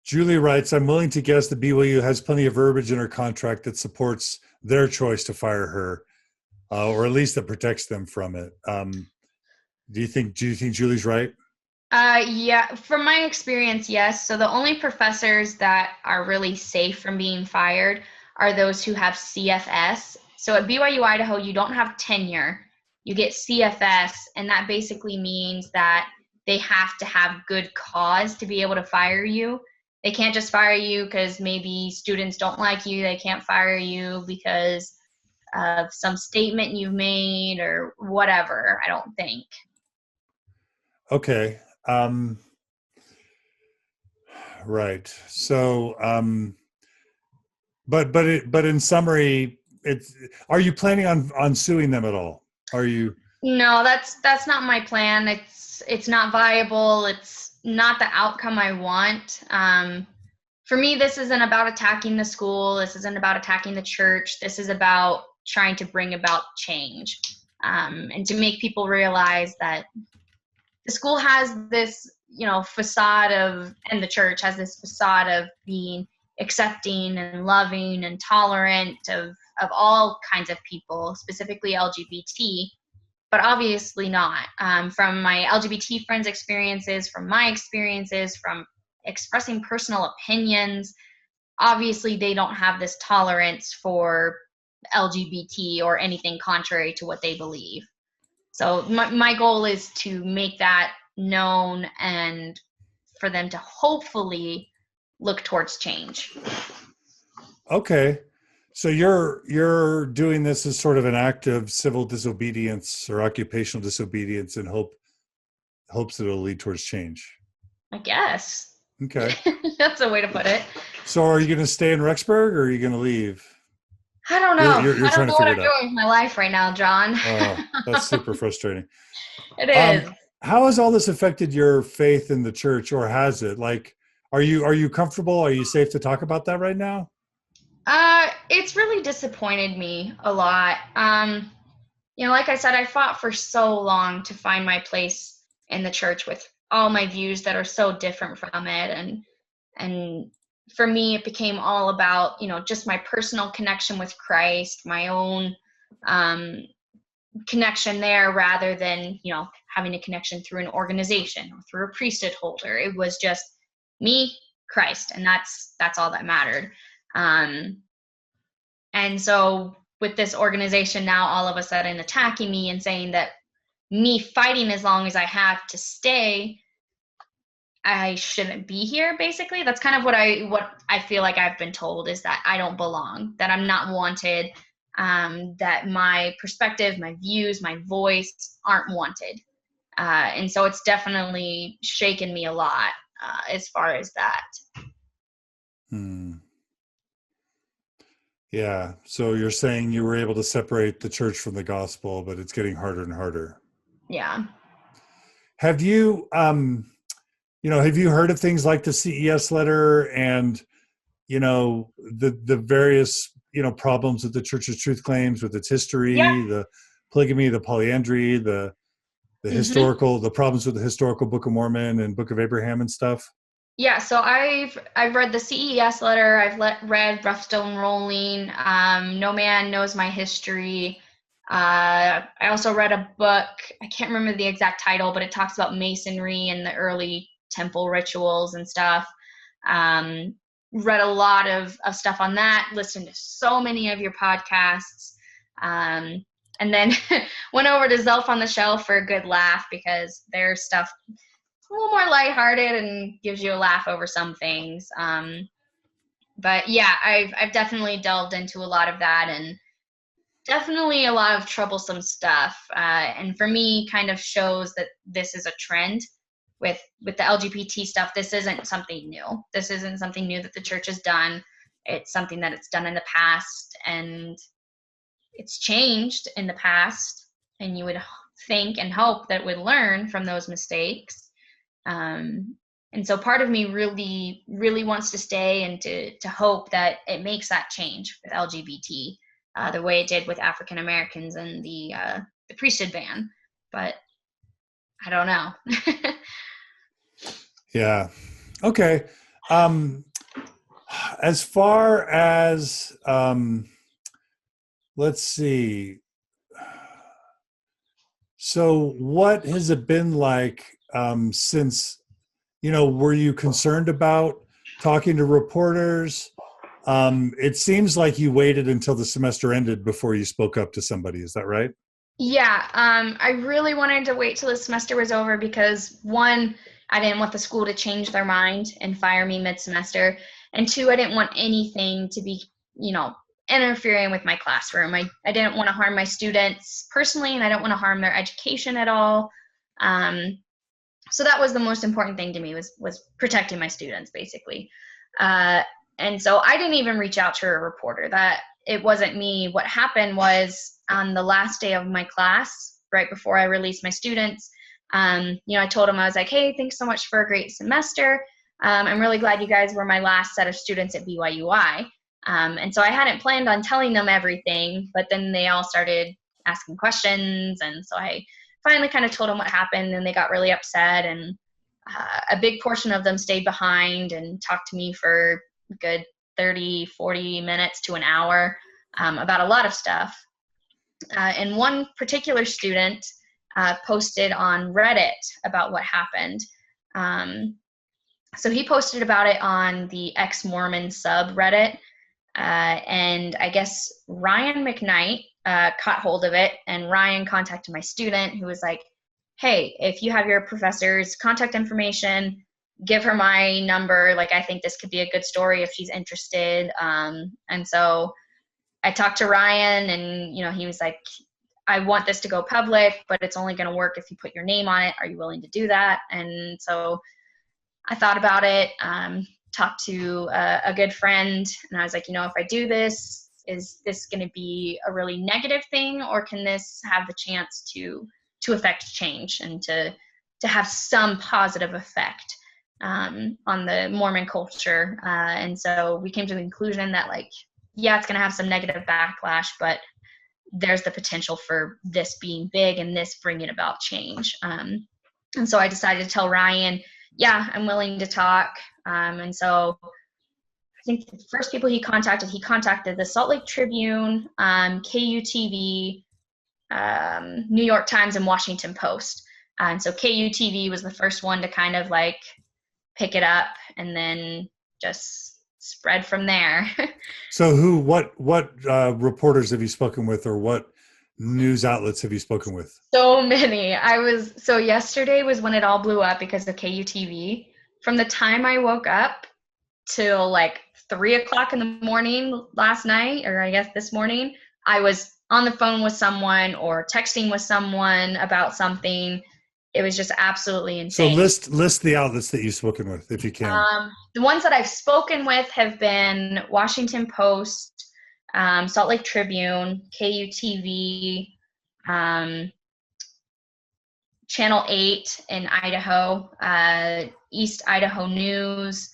Julie writes, I'm willing to guess that BYU has plenty of verbiage in her contract that supports their choice to fire her, or at least that protects them from it. Do you think Julie's right? Yeah, from my experience, yes. So the only professors that are really safe from being fired are those who have CFS. So at BYU Idaho, you don't have tenure. You get CFS, and that basically means that they have to have good cause to be able to fire you. They can't just fire you because maybe students don't like you. They can't fire you because of some statement you've made or whatever, I don't think. Okay. Right. So, but in summary, are you planning on suing them at all? Are you? No, that's not my plan. It's not viable. It's not the outcome I want. For me, this isn't about attacking the school. This isn't about attacking the church. This is about trying to bring about change, and to make people realize that the school has this, facade of, and the church has this facade of being accepting and loving and tolerant of all kinds of people, specifically LGBT, but obviously not. From my LGBT friends' experiences, from my experiences, from expressing personal opinions, obviously they don't have this tolerance for LGBT or anything contrary to what they believe. So my goal is to make that known and for them to hopefully look towards change. Okay. So you're doing this as sort of an act of civil disobedience or occupational disobedience in hopes that it'll lead towards change. I guess. Okay. That's a way to put it. So are you going to stay in Rexburg or are you going to leave? I don't know. You're I trying don't know to what figure I'm it out. doing with my life right now, John. Oh, that's super frustrating. It is. How has all this affected your faith in the church, or has it? Like, are you comfortable? Are you safe to talk about that right now? It's really disappointed me a lot. Like I said, I fought for so long to find my place in the church with all my views that are so different from it. And for me, it became all about, just my personal connection with Christ, my own connection there, rather than, having a connection through an organization or through a priesthood holder. It was just me, Christ, and that's all that mattered. And so with this organization now all of a sudden attacking me and saying that me fighting as long as I have to stay, I shouldn't be here, basically. That's kind of what I feel like I've been told, is that I don't belong, that I'm not wanted, that my perspective, my views, my voice aren't wanted. And so it's definitely shaken me a lot as far as that. Yeah. So you're saying you were able to separate the church from the gospel, but it's getting harder and harder. Yeah. Have you, have you heard of things like the CES letter and, the various, problems with the church's truth claims with its history, the polygamy, the polyandry, the historical, the problems with the historical Book of Mormon and Book of Abraham and stuff? Yeah, so I've read the CES letter. I've read Rough Stone Rolling. No Man Knows My History. I also read a book. I can't remember the exact title, but it talks about Masonry and the early temple rituals and stuff. Read a lot of stuff on that. Listened to so many of your podcasts. And then went over to Zelf on the Shelf for a good laugh, because their stuff a little more lighthearted and gives you a laugh over some things. But yeah, I've definitely delved into a lot of that, and definitely a lot of troublesome stuff. And for me, kind of shows that this is a trend with the LGBT stuff. This isn't something new. This isn't something new that the church has done. It's something that it's done in the past, and it's changed in the past. And you would think and hope that it would learn from those mistakes. And so part of me really, really wants to stay and to hope that it makes that change with LGBT, the way it did with African Americans and the priesthood ban. But I don't know. Yeah. Okay. As far as, let's see. So what has it been like since, were you concerned about talking to reporters? It seems like you waited until the semester ended before you spoke up to somebody. Is that right? Yeah. I really wanted to wait till the semester was over because, one, I didn't want the school to change their mind and fire me mid-semester. And two, I didn't want anything to be, interfering with my classroom. I didn't want to harm my students personally, and I don't want to harm their education at all. So that was the most important thing to me, was protecting my students, basically. And so I didn't even reach out to a reporter. That it wasn't me. What happened was, on the last day of my class, right before I released my students, I told them, I was like, hey, thanks so much for a great semester. I'm really glad you guys were my last set of students at BYUI. And so I hadn't planned on telling them everything, but then they all started asking questions. And so I finally kind of told them what happened, and they got really upset. And a big portion of them stayed behind and talked to me for a good 30, 40 minutes to an hour about a lot of stuff. And one particular student posted on Reddit about what happened. So he posted about it on the ex-Mormon subreddit. And I guess Ryan McKnight caught hold of it, and Ryan contacted my student, who was like, hey, if you have your professor's contact information, give her my number. Like, I think this could be a good story if she's interested. And so I talked to Ryan, and, he was like, I want this to go public, but it's only going to work if you put your name on it. Are you willing to do that? And so I thought about it, talked to a good friend, and I was like, if I do this, is this going to be a really negative thing, or can this have the chance to affect change and to have some positive effect on the Mormon culture? And so we came to the conclusion that, it's going to have some negative backlash, but there's the potential for this being big and this bringing about change. And so I decided to tell Ryan, yeah, I'm willing to talk. And so I think the first people he contacted the Salt Lake Tribune, KUTV, New York Times, and Washington Post. And so KUTV was the first one to kind of pick it up, and then just spread from there. So what reporters have you spoken with, or what news outlets have you spoken with? So many. So yesterday was when it all blew up because of KUTV. From the time I woke up till 3:00 in the morning last night, or I guess this morning, I was on the phone with someone or texting with someone about something. It was just absolutely insane. So list the outlets that you've spoken with, if you can. The ones that I've spoken with have been Washington Post, Salt Lake Tribune, KUTV, Channel 8 in Idaho, East Idaho News,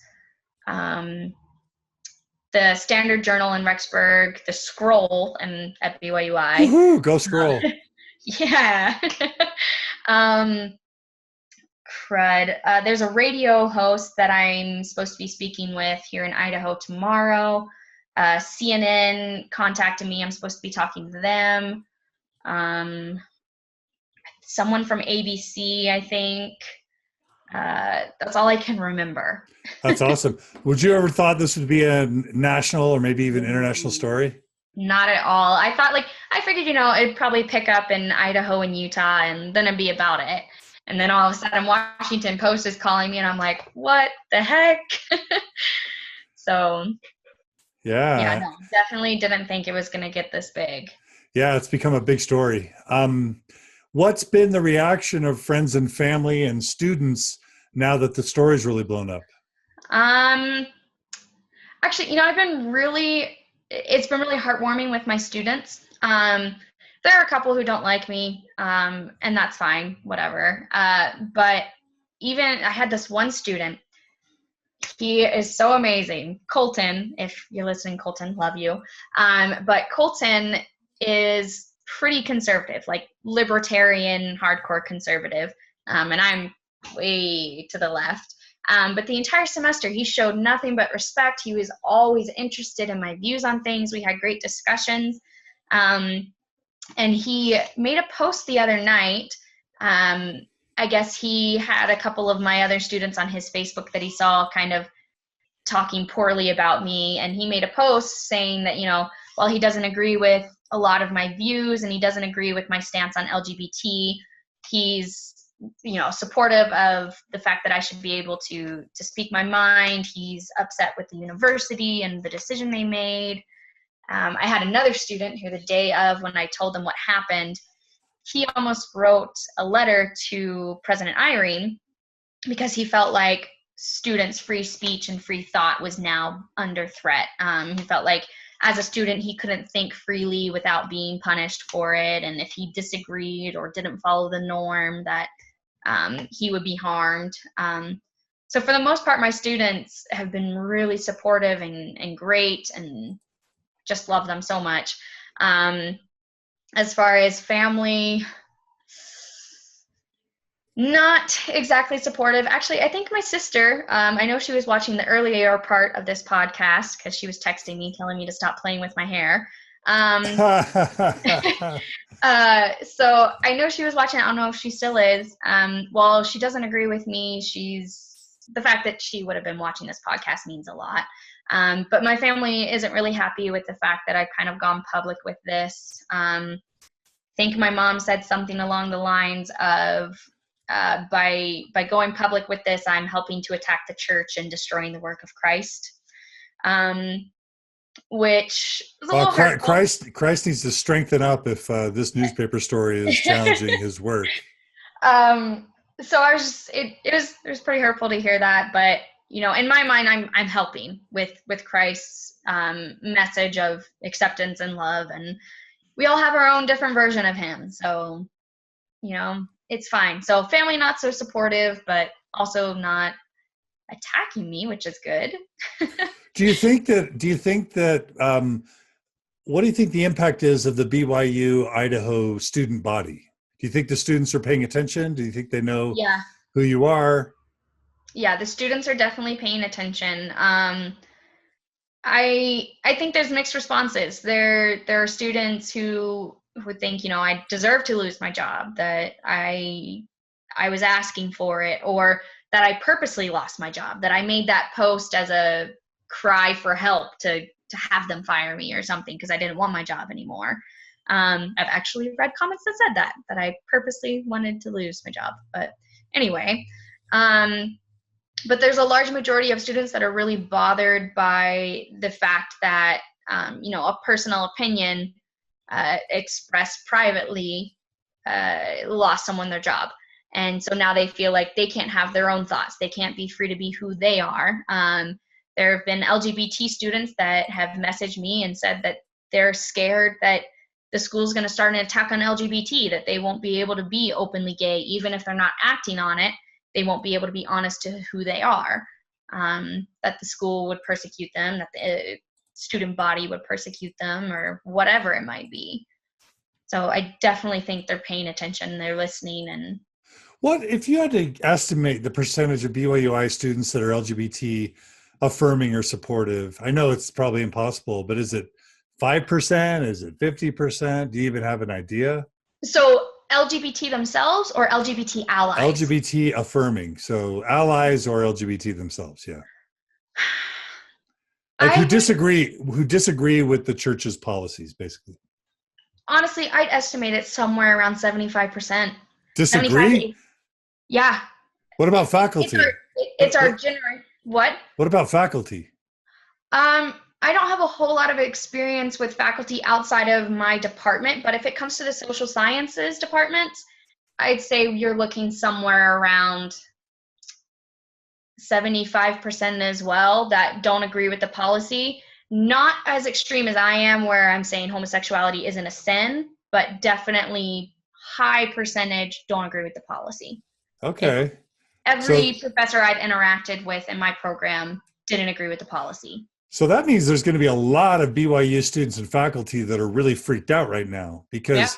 the Standard Journal in Rexburg, the Scroll at BYUI. Woohoo, go Scroll. Yeah. Crud. There's a radio host that I'm supposed to be speaking with here in Idaho tomorrow. CNN contacted me. I'm supposed to be talking to them. Someone from ABC, I think. That's all I can remember. That's awesome. Would you ever thought this would be a national or maybe even international story? Not at all. I thought I figured, it'd probably pick up in Idaho and Utah, and then it'd be about it. And then all of a sudden Washington Post is calling me, and I'm like, what the heck? So yeah, no, definitely didn't think it was going to get this big. Yeah, it's become a big story. What's been the reaction of friends and family and students now that the story's really blown up? Actually, it's been really heartwarming with my students. There are a couple who don't like me, and that's fine, whatever. But even I had this one student. He is so amazing. Colton, if you're listening, Colton, love you. But Colton is pretty conservative, libertarian, hardcore conservative. And I'm way to the left. But the entire semester, he showed nothing but respect. He was always interested in my views on things. We had great discussions. And he made a post the other night. I guess he had a couple of my other students on his Facebook that he saw kind of talking poorly about me. And he made a post saying that, while he doesn't agree with a lot of my views and he doesn't agree with my stance on LGBT, he's, supportive of the fact that I should be able to speak my mind. He's upset with the university and the decision they made. I had another student who the day of when I told them what happened, he almost wrote a letter to President Eyring because he felt like students' free speech and free thought was now under threat. He felt like as a student, he couldn't think freely without being punished for it. And if he disagreed or didn't follow the norm, that he would be harmed. So for the most part, my students have been really supportive and great, and just love them so much. As far as family, not exactly supportive. Actually, I think my sister, I know she was watching the earlier part of this podcast because she was texting me telling me to stop playing with my hair. So I know she was watching. I don't know if she still is. Well, she doesn't agree with me. The fact that she would have been watching this podcast means a lot. But my family isn't really happy with the fact that I've kind of gone public with this. I think my mom said something along the lines of, by going public with this, I'm helping to attack the church and destroying the work of Christ, which is a little hurtful. Christ needs to strengthen up if this newspaper story is challenging his work. So I was it was pretty hurtful to hear that, but in my mind, I'm helping with Christ's message of acceptance and love, and we all have our own different version of him. So it's fine. So family not so supportive, but also not attacking me, which is good. Do you think that what do you think the impact is of the BYU Idaho student body? Do you think the students are paying attention? Do you think they know who you are? Yeah, the students are definitely paying attention. I think there's mixed responses. There are students who think, I deserve to lose my job, that I was asking for it, or that I purposely lost my job, that I made that post as a cry for help to have them fire me or something because I didn't want my job anymore. I've actually read comments that said that I purposely wanted to lose my job. But anyway, but there's a large majority of students that are really bothered by the fact that, a personal opinion expressed privately lost someone their job. And so now they feel like they can't have their own thoughts. They can't be free to be who they are. There have been LGBT students that have messaged me and said that they're scared that the school's going to start an attack on LGBT, that they won't be able to be openly gay, even if they're not acting on it. They won't be able to be honest to who they are, that the school would persecute them, that the student body would persecute them, or whatever it might be. So I definitely think they're paying attention, they're listening. And what if you had to estimate the percentage of BYUI students that are LGBT affirming or supportive? I know it's probably impossible, but is it 5%? Is it 50%? Do you even have an idea? So LGBT themselves or LGBT allies? LGBT affirming. So allies or LGBT themselves, yeah. Like who disagree with the church's policies, basically. Honestly, I'd estimate it somewhere around 75%. Disagree? Yeah. What about faculty? It's our general. What? What about faculty? I don't have a whole lot of experience with faculty outside of my department, but if it comes to the social sciences department, I'd say you're looking somewhere around 75% as well that don't agree with the policy. Not as extreme as I am, where I'm saying homosexuality isn't a sin, but definitely high percentage don't agree with the policy. Okay. Every professor I've interacted with in my program didn't agree with the policy. So that means there's going to be a lot of BYU students and faculty that are really freaked out right now, because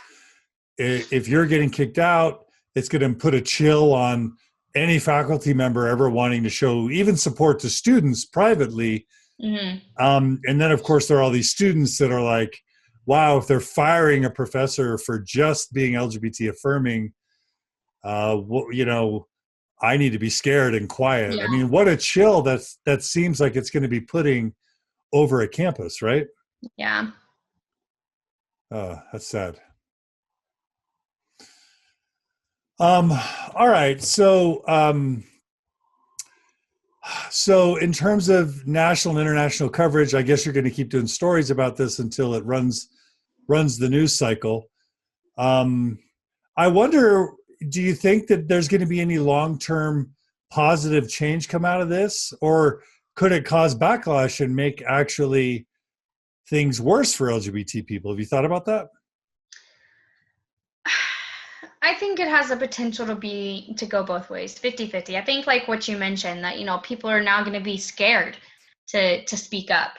if you're getting kicked out, it's going to put a chill on any faculty member ever wanting to show even support to students privately. Mm-hmm. And then, of course, there are all these students that are like, wow, if they're firing a professor for just being LGBT affirming, I need to be scared and quiet. Yeah. I mean, what a chill that seems like it's going to be putting over a campus, right? Yeah. That's sad. All right. So So in terms of national and international coverage, I guess you're going to keep doing stories about this until it runs the news cycle. I wonder, do you think that there's going to be any long-term positive change come out of this, or could it cause backlash and make actually things worse for LGBT people? Have you thought about that? I think it has the potential to go both ways, 50-50. I think like what you mentioned, that, people are now going to be scared to speak up.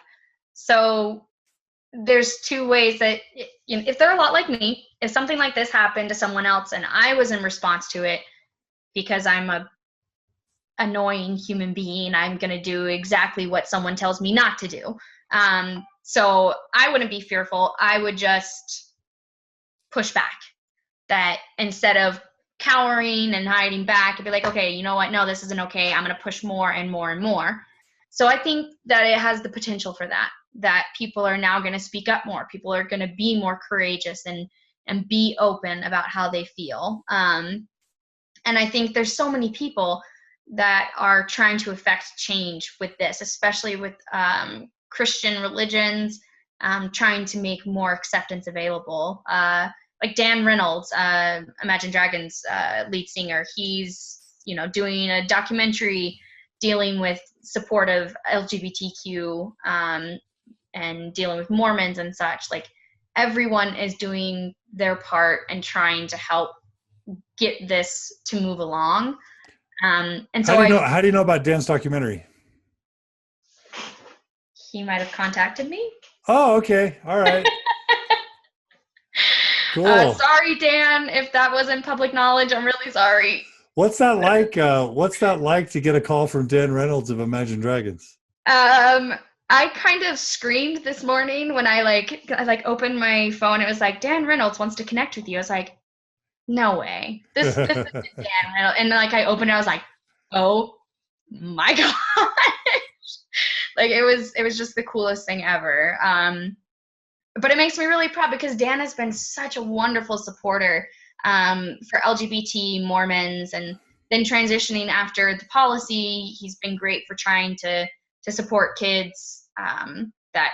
So there's two ways that, if they're a lot like me, if something like this happened to someone else and I was in response to it, because I'm a annoying human being, I'm going to do exactly what someone tells me not to do. So I wouldn't be fearful. I would just push back. That instead of cowering and hiding back, and be like, okay, you know what? No, this isn't okay. I'm going to push more and more and more. So I think that it has the potential for that people are now going to speak up more. People are going to be more courageous and be open about how they feel. And I think there's so many people that are trying to affect change with this, especially with Christian religions, trying to make more acceptance available. Like Dan Reynolds, Imagine Dragons lead singer, he's doing a documentary dealing with support of LGBTQ and dealing with Mormons and such. Like, everyone is doing their part and trying to help get this to move along. And so how do you know about Dan's documentary? He might have contacted me. Oh, okay. All right. Cool. Sorry, Dan, if that wasn't public knowledge. I'm really sorry. What's that like? What's that like to get a call from Dan Reynolds of Imagine Dragons? I kind of screamed this morning when I opened my phone. It was like, Dan Reynolds wants to connect with you. I was like, no way. This is Dan Reynolds. And I opened it. I was like, oh my gosh. It was just the coolest thing ever. But it makes me really proud because Dan has been such a wonderful supporter for LGBT Mormons, and then transitioning after the policy, he's been great for trying to support kids that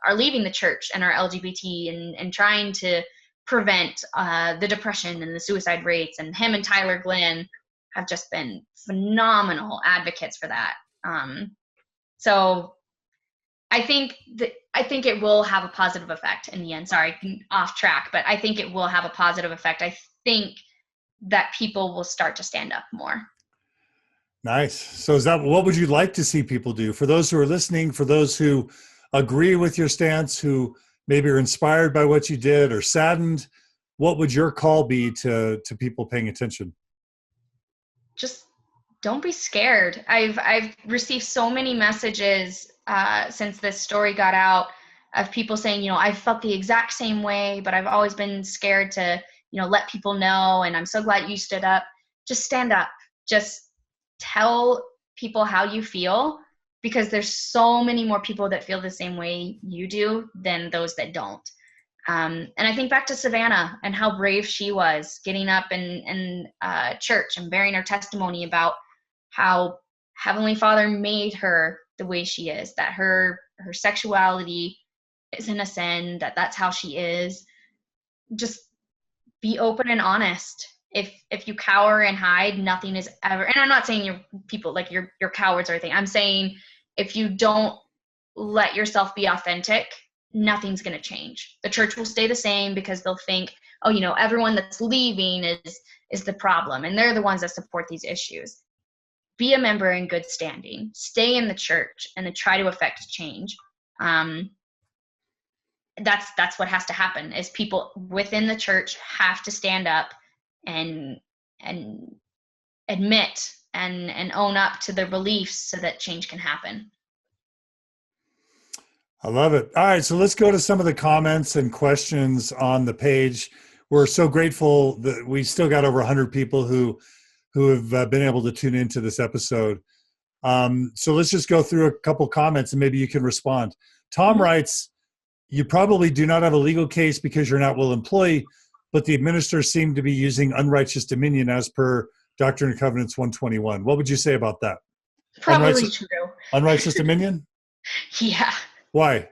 are leaving the church and are LGBT, and trying to prevent the depression and the suicide rates. And him and Tyler Glenn have just been phenomenal advocates for that. So I think it will have a positive effect in the end. Sorry, off track, but I think it will have a positive effect. I think that people will start to stand up more. Nice. So what would you like to see people do? For those who are listening, for those who agree with your stance, who maybe are inspired by what you did or saddened, what would your call be to people paying attention? Just don't be scared. I've received so many messages since this story got out of people saying, I felt the exact same way, but I've always been scared to, let people know. And I'm so glad you stood up. Just stand up. Just tell people how you feel, because there's so many more people that feel the same way you do than those that don't. And I think back to Savannah and how brave she was getting up in church and bearing her testimony about how Heavenly Father made her the way she is, that her sexuality isn't a sin, that's how she is. Just be open and honest. If you cower and hide, nothing is ever, and I'm not saying you're people like you're cowards or anything. I'm saying if you don't let yourself be authentic, nothing's going to change. The church will stay the same because they'll think, oh, everyone that's leaving is the problem, and they're the ones that support these issues. Be a member in good standing. Stay in the church and then try to affect change. That's what has to happen, is people within the church have to stand up and admit and own up to their beliefs so that change can happen. I love it. All right, so let's go to some of the comments and questions on the page. We're so grateful that we still got over 100 people who have been able to tune into this episode. So let's just go through a couple comments and maybe you can respond. Tom writes, you probably do not have a legal case because you're an at-will employee, but the administrators seem to be using unrighteous dominion as per Doctrine and Covenants 121. What would you say about that? Probably Unrighteous, true. unrighteous dominion? Yeah. Why?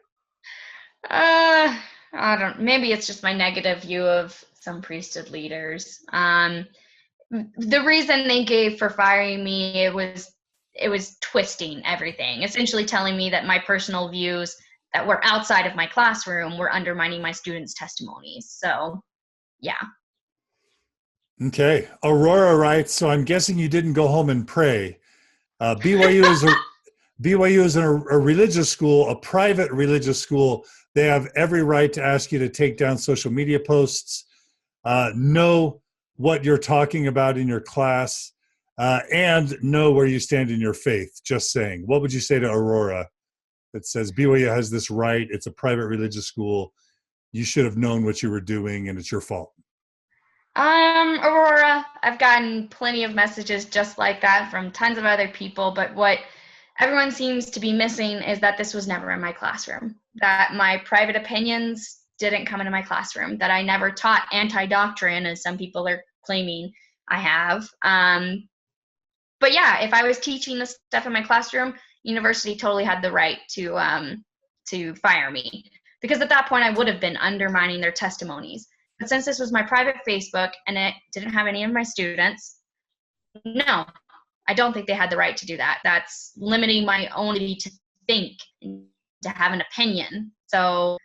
I don't, maybe it's just my negative view of some priesthood leaders. The reason they gave for firing me, it was twisting everything, essentially telling me that my personal views that were outside of my classroom were undermining my students' testimonies. So, yeah. Okay. Aurora writes, so I'm guessing you didn't go home and pray. BYU is a religious school, a private religious school. They have every right to ask you to take down social media posts, know what you're talking about in your class, and know where you stand in your faith. Just saying. What would you say to Aurora that says BYU has this right? It's a private religious school. You should have known what you were doing, and it's your fault. Aurora, I've gotten plenty of messages just like that from tons of other people, but what everyone seems to be missing is that this was never in my classroom, that my private opinions didn't come into my classroom, that I never taught anti-doctrine, as some people are claiming I have. But yeah, if I was teaching this stuff in my classroom, university totally had the right to fire me, because at that point I would have been undermining their testimonies. But since this was my private Facebook and it didn't have any of my students, no, I don't think they had the right to do that. That's limiting my own ability to think and to have an opinion. So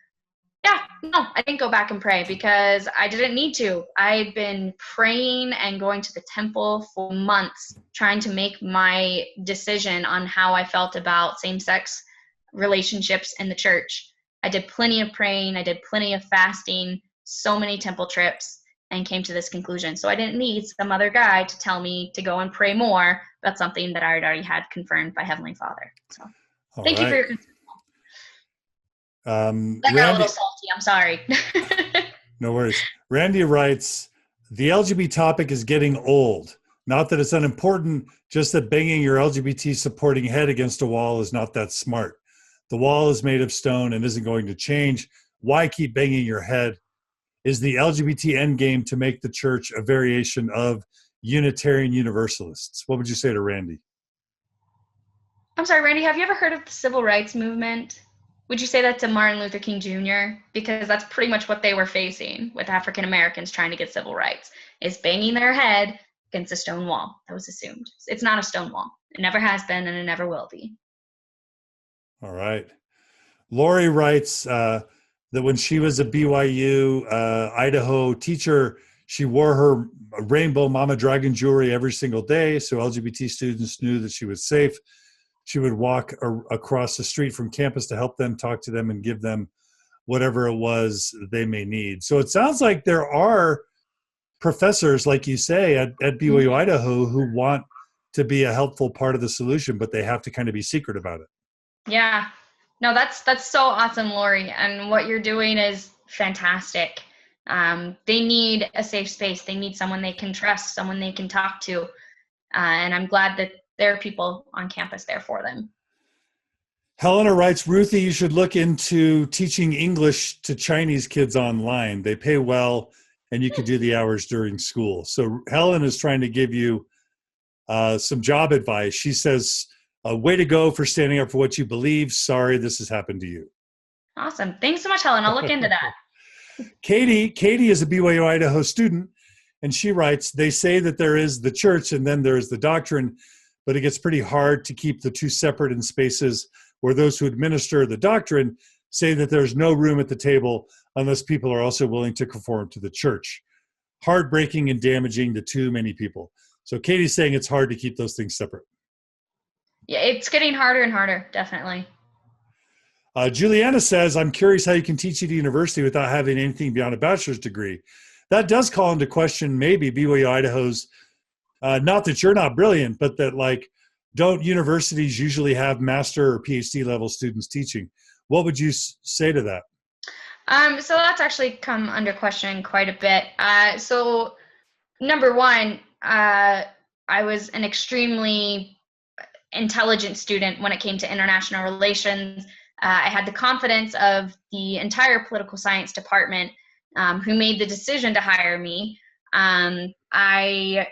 yeah, no, I didn't go back and pray because I didn't need to. I've been praying and going to the temple for months, trying to make my decision on how I felt about same-sex relationships in the church. I did plenty of praying. I did plenty of fasting, so many temple trips, and came to this conclusion. So I didn't need some other guy to tell me to go and pray more about something that I already had confirmed by Heavenly Father. So thank you for your concern. That got a little salty. I'm sorry. No worries. Randy writes, the LGBT topic is getting old. Not that it's unimportant, just that banging your LGBT supporting head against a wall is not that smart. The wall is made of stone and isn't going to change. Why keep banging your head? Is the LGBT endgame to make the church a variation of Unitarian Universalists? What would you say to Randy? I'm sorry, Randy, have you ever heard of the civil rights movement? Would you say that to Martin Luther King Jr.? Because that's pretty much what they were facing with African Americans trying to get civil rights, is banging their head against a stone wall. That was assumed. It's not a stone wall. It never has been, and it never will be. All right. Lori writes that when she was a BYU Idaho teacher, she wore her rainbow mama dragon jewelry every single day, so LGBT students knew that she was safe. She would walk across the street from campus to help them, talk to them, and give them whatever it was they may need. So it sounds like there are professors, like you say, at BYU Idaho who want to be a helpful part of the solution, but they have to kind of be secret about it. Yeah. No, that's so awesome, Lori. And what you're doing is fantastic. They need a safe space. They need someone they can trust, someone they can talk to. And I'm glad that there are people on campus there for them. Helena writes, Ruthie, you should look into teaching English to Chinese kids online. They pay well, and you could do the hours during school. So Helen is trying to give you some job advice. She says, way to go for standing up for what you believe. Sorry this has happened to you. Awesome. Thanks so much, Helen. I'll look into that. Katie is a BYU Idaho student, and she writes, they say that there is the church and then there is the doctrine, but it gets pretty hard to keep the two separate in spaces where those who administer the doctrine say that there's no room at the table unless people are also willing to conform to the church. Heartbreaking and damaging to too many people. So Katie's saying it's hard to keep those things separate. Yeah, it's getting harder and harder, definitely. Juliana says, I'm curious how you can teach at a university without having anything beyond a bachelor's degree. That does call into question maybe BYU Idaho's, not that you're not brilliant, but that like, don't universities usually have master or PhD level students teaching? What would you say to that? So that's actually come under question quite a bit. So number one, I was an extremely intelligent student when it came to international relations. I had the confidence of the entire political science department who made the decision to hire me. I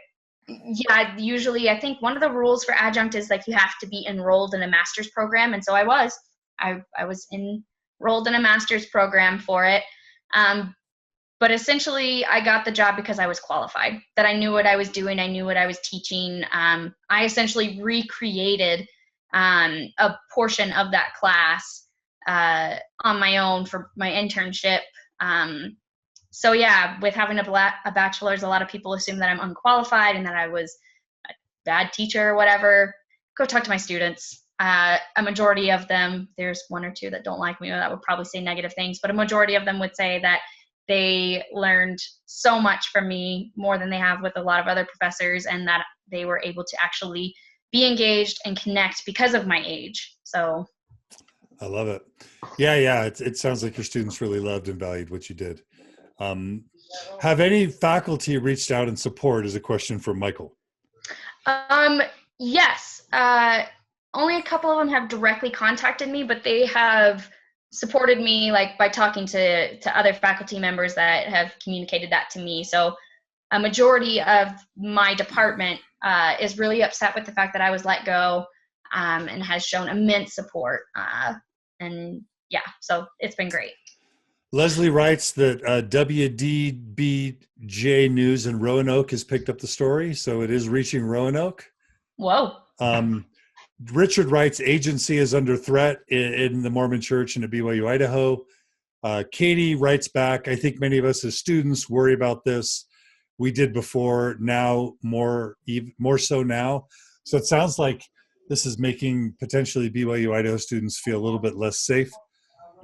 Yeah, usually I think one of the rules for adjunct is like you have to be enrolled in a master's program, and so I was. I was enrolled in a master's program for it. But essentially, I got the job because I was qualified, that I knew what I was doing. I knew what I was teaching. I essentially recreated a portion of that class on my own for my internship. So yeah, with having a bachelor's, a lot of people assume that I'm unqualified and that I was a bad teacher or whatever. Go talk to my students. A majority of them, there's one or two that don't like me that would probably say negative things, but a majority of them would say that they learned so much from me, more than they have with a lot of other professors, and that they were able to actually be engaged and connect because of my age. So I love it. Yeah. It sounds like your students really loved and valued what you did. Have any faculty reached out in support, is a question from Michael. Yes. Only a couple of them have directly contacted me, but they have supported me like by talking to other faculty members that have communicated that to me. So a majority of my department is really upset with the fact that I was let go, and has shown immense support. And yeah, so it's been great. Leslie writes that WDBJ News in Roanoke has picked up the story, so it is reaching Roanoke. Whoa. Richard writes, agency is under threat in the Mormon Church and at BYU Idaho. Katie writes back, I think many of us as students worry about this. We did before, now more so now. So it sounds like this is making potentially BYU Idaho students feel a little bit less safe.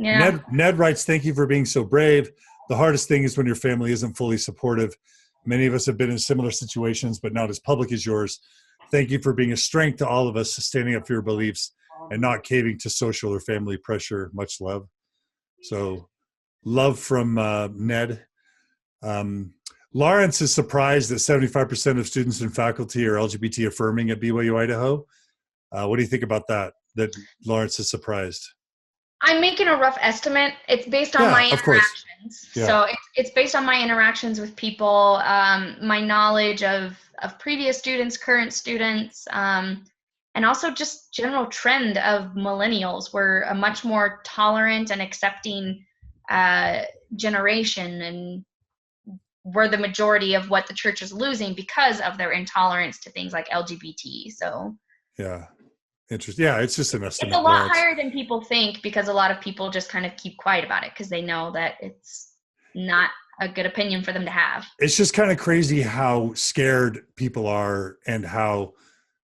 Yeah. Ned writes, thank you for being so brave. The hardest thing is when your family isn't fully supportive. Many of us have been in similar situations, but not as public as yours. Thank you for being a strength to all of us, standing up for your beliefs and not caving to social or family pressure. Much love. So love from Ned. Lawrence is surprised that 75% of students and faculty are LGBT affirming at BYU Idaho. What do you think about that Lawrence is surprised? I'm making a rough estimate. It's based on my interactions. Yeah. So it's based on my interactions with people, my knowledge of previous students, current students, and also just general trend of millennials. We're a much more tolerant and accepting generation, and we're the majority of what the church is losing because of their intolerance to things like LGBT. So yeah. Interesting. Yeah, it's just an estimate. It's a lot higher than people think, because a lot of people just kind of keep quiet about it because they know that it's not a good opinion for them to have. It's just kind of crazy how scared people are and how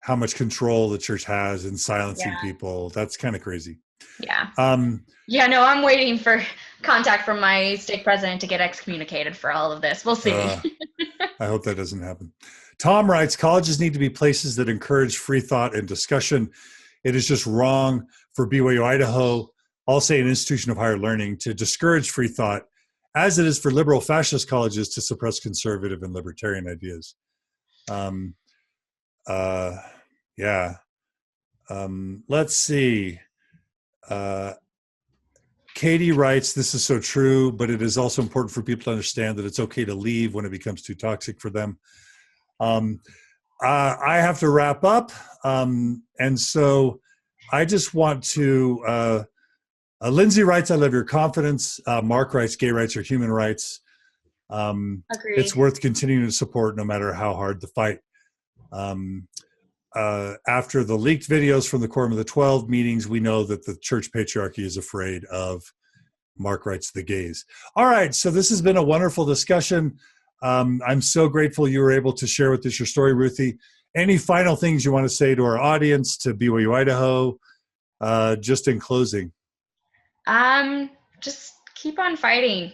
much control the church has in silencing people. That's kind of crazy. Yeah. No, I'm waiting for contact from my stake president to get excommunicated for all of this. We'll see. I hope that doesn't happen. Tom writes, colleges need to be places that encourage free thought and discussion. It is just wrong for BYU Idaho, I'll say an institution of higher learning, to discourage free thought, as it is for liberal fascist colleges to suppress conservative and libertarian ideas. Let's see. Katie writes, this is so true, but it is also important for people to understand that it's okay to leave when it becomes too toxic for them. I have to wrap up. And so I just want to, Lindsay writes, I love your confidence. Mark writes, gay rights are human rights. Agreed. It's worth continuing to support no matter how hard the fight. After the leaked videos from the Quorum of the 12 meetings, we know that the church patriarchy is afraid of, Mark writes, the gays. All right, so this has been a wonderful discussion. I'm so grateful you were able to share with us your story, Ruthie. Any final things you want to say to our audience, to BYU Idaho, just in closing? Just keep on fighting.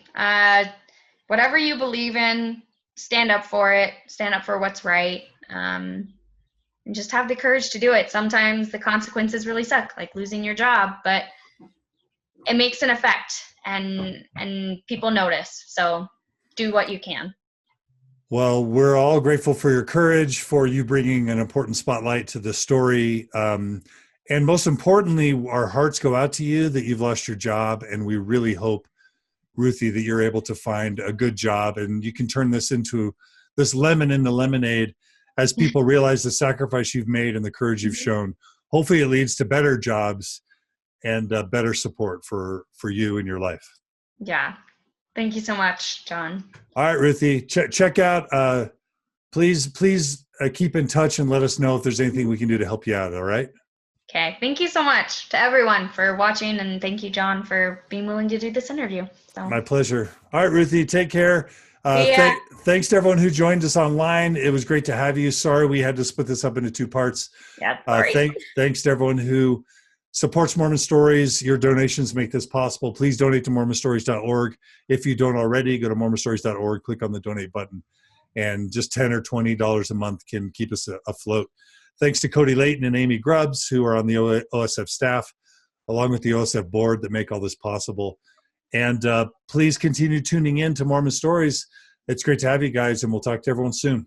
Whatever you believe in, stand up for it. Stand up for what's right. And just have the courage to do it. Sometimes the consequences really suck, like losing your job, but it makes an effect, and people notice. So do what you can. Well, we're all grateful for your courage, for you bringing an important spotlight to this story. And most importantly, our hearts go out to you that you've lost your job. And we really hope, Ruthie, that you're able to find a good job and you can turn this lemon into lemonade as people realize the sacrifice you've made and the courage you've shown. Hopefully it leads to better jobs and better support for you in your life. Yeah. Thank you so much, John. All right, Ruthie, check out, please keep in touch and let us know if there's anything we can do to help you out. All right. Okay. Thank you so much to everyone for watching, and thank you, John, for being willing to do this interview. So. My pleasure. All right, Ruthie, take care. Yeah. Thanks to everyone who joined us online. It was great to have you. Sorry we had to split this up into 2 parts. Yeah. Sorry. Thanks to everyone who supports Mormon Stories. Your donations make this possible. Please donate to MormonStories.org. If you don't already, go to MormonStories.org, click on the donate button, and just $10 or $20 a month can keep us afloat. Thanks to Cody Layton and Amy Grubbs, who are on the OSF staff, along with the OSF board that make all this possible. And please continue tuning in to Mormon Stories. It's great to have you guys, and we'll talk to everyone soon.